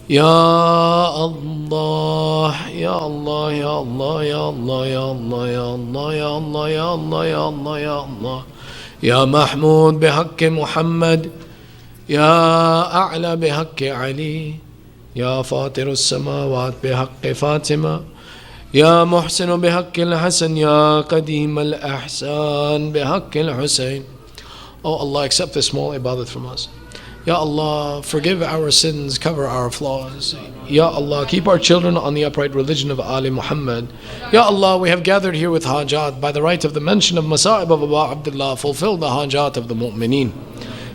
يا الله يا الله يا الله يا الله يا الله يا الله يا الله يا الله يا الله يا الله يا محمود بحق محمد، يا أعلى بحق علي، يا فاطر السماوات بحق فاطمة، يا محسن بحق الحسن، يا قديم الأحسان بحق الحسين. Oh Allah, accept this small ibadat from us. Ya Allah, forgive our sins, cover our flaws. Ya Allah, keep our children on the upright religion of Ali Muhammad. Ya Allah, we have gathered here with hajat. By the right of the mention of Masa'ib of Aba Abdullah, fulfill the hajat of the mu'mineen.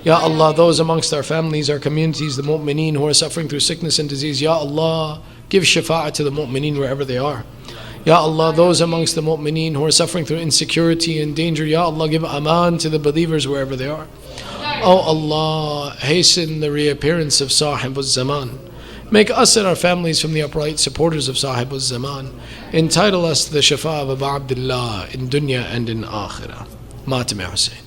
Ya Allah, those amongst our families, our communities, the mu'mineen who are suffering through sickness and disease, Ya Allah, give shafa'ah to the mu'mineen wherever they are. Ya Allah, those amongst the mu'mineen who are suffering through insecurity and danger, Ya Allah, give aman to the believers wherever they are. Oh Allah, hasten the reappearance of Sahib al-Zaman. Make us and our families from the upright supporters of Sahib al-Zaman. Entitle us to the shafa of Aba Abdullah in dunya and in akhirah. Matam ya Hussein.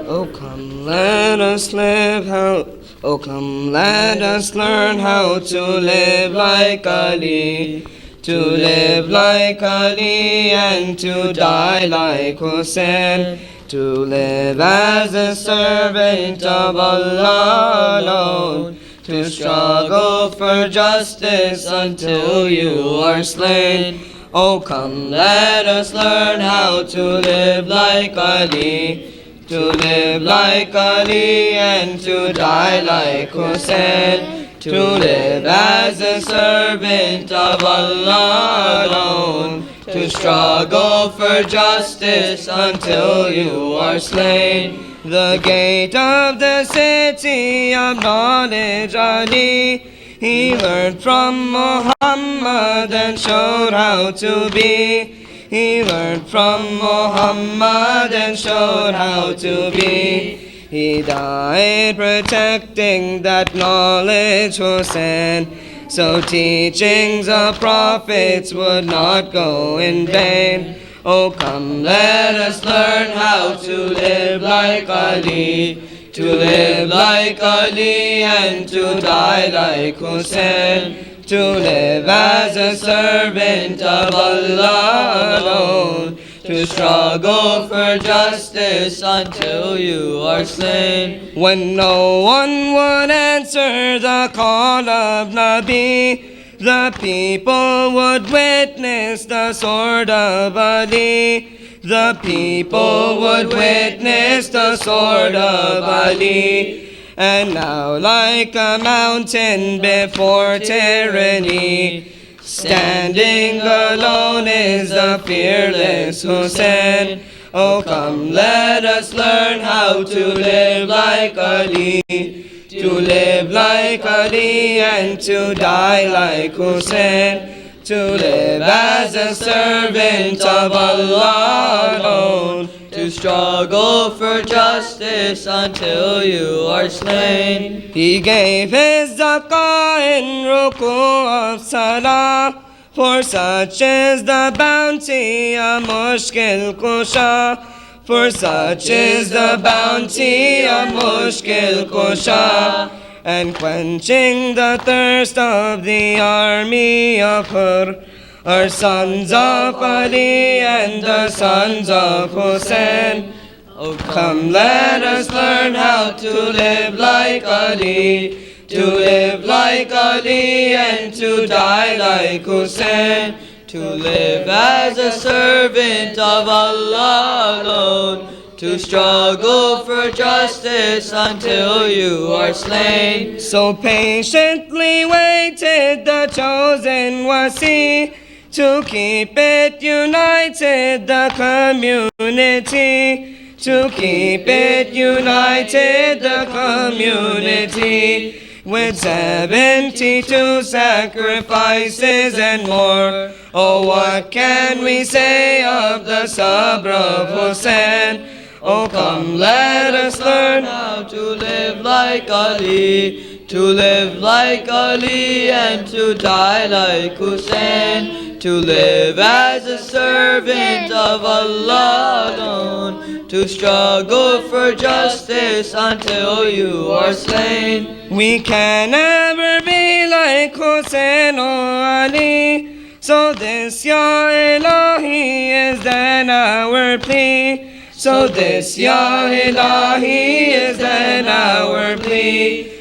Oh come let us live how, oh come let us learn how to live like Ali, to live like Ali and to die like Hussein, to live as a servant of Allah alone, to struggle for justice until you are slain. Oh come let us learn how to live like Ali, to live like Ali and to die like Hussein, to live as a servant of Allah alone, to struggle for justice until you are slain. The gate of the city of knowledge, Ali, he learned from Muhammad and showed how to be. He learned from Muhammad and showed how to be. He died protecting that knowledge, Hussein, so teachings of prophets would not go in vain. Oh come let us learn how to live like Ali, to live like Ali and to die like Hussein, to live as a servant of Allah alone, to struggle for justice until you are slain. When no one would answer the call of Nabi, the people would witness the sword of Ali. The people would witness the sword of Ali. And now like a mountain before tyranny, standing alone is the fearless Hussein. Oh come let us learn how to live like Ali, to live like Ali and to die like Hussein, to live as a servant of Allah alone, to struggle for justice until you are slain. He gave his zakah in ruku of salah, for such is the bounty of Mushkil Kusha. For such is the bounty of Mushkil Kusha, and quenching the thirst of the army of Hur, are sons of Ali and the sons of Hussein. Oh come let us learn how to live like Ali, to live like Ali and to die like Hussein, to live as a servant of Allah alone, to struggle for justice until you are slain. So patiently waited the chosen Wasi, to keep it united, the community, to keep it united, the community, with 72 sacrifices and more. Oh, what can we say of the Sabr of Hussein? Oh, come, let us learn how to live like Ali, to live like Ali and to die like Hussein, to live as a servant of Allah alone, to struggle for justice until you are slain. We can never be like Hussein or Ali, so this Ya Ilahi is then our plea. So this Ya Ilahi is then our plea.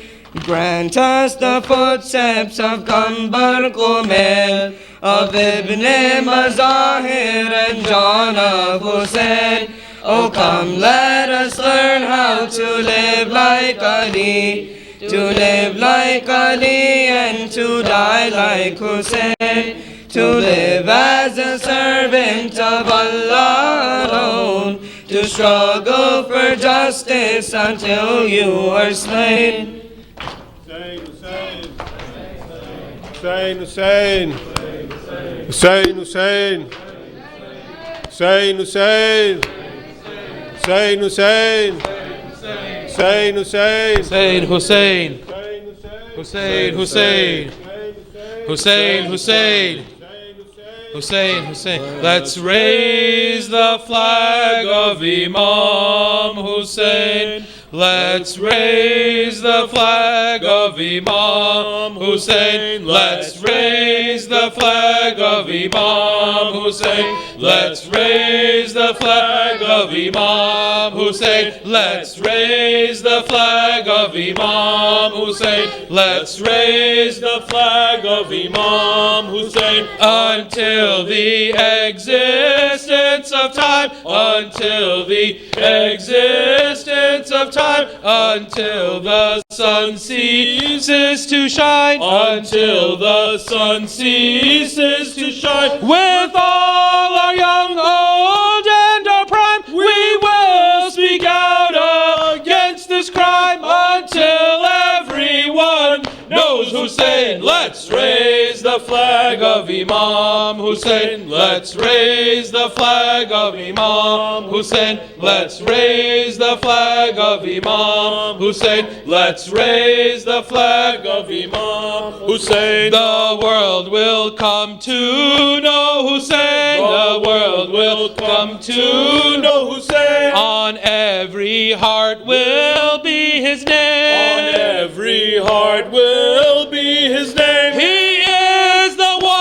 Grant us the footsteps of Kambar Kumel, of Ibn Mazahir and John of Hussein. Oh, come, let us learn how to live like Ali, to live like Ali and to die like Hussein, to live as a servant of Allah alone, to struggle for justice until you are slain. Hussein, Hussein, Hussein, Hussein, Hussein, Hussein, Hussein, Hussein, Hussein, Hussein, Hussein, Hussein, Hussein, Hussein, Hussein, Hussein, Hussein. Let's raise the flag of Imam Hussein. Let's raise the flag of Imam Hussein. Let's raise the flag of Imam Hussein. Let's raise the flag of Imam Hussein. Let's raise the flag of Imam Hussein. Let's raise the flag of Imam Hussein until the existence of time, until the existence of time, until the sun ceases to shine, until the sun ceases to shine. With all our young, old, and our prime, we will speak out against this crime until everyone knows Hussein. Let's raise the flag of Imam Hussein. Let's raise the flag of Imam Hussein. Let's raise the flag of Imam Hussein. Let's raise the flag of Imam Hussein. The world will come to know Hussein. The world will come to know Hussein. On every heart will be his name. On every heart will be his name. He is the one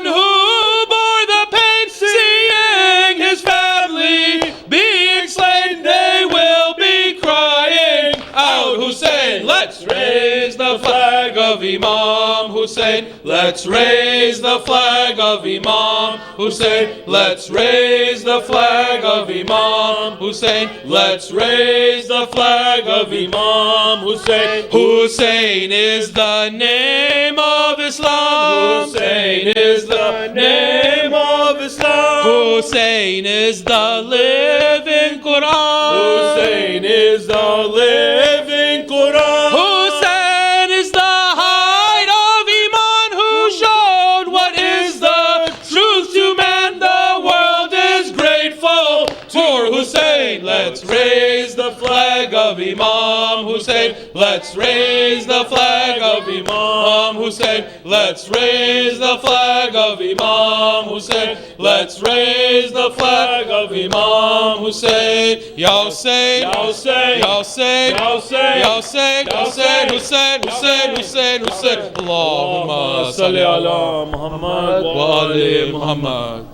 who bore the pain, seeing his family being slain. They will be crying out, Hussein. Let's raise the flag of Imam Hussein. Let's raise the flag of Imam Hussein. Let's raise the flag of Imam Hussein. Let's raise the flag of Imam Hussein. Hussein is the name of Islam. Hussein is the name of Islam. Hussein is the living Quran. Hussein is the living Quran. Hussein is the height of Iman, who showed what is the truth to man. The world is grateful for Hussein. Let's raise the flag of Imam Hussein. Let's raise the flag of Imam Hussein. Let's raise the flag of Imam Hussein. Let's raise the flag of Imam Hussein. Ya Hussein, Ya Hussein, Ya Hussein, Ya Hussein, Ya Hussein, Hussein, Hussein, Hussein, Hussein, Hussein. Allahumma salli ala Muhammad wa ali Muhammad.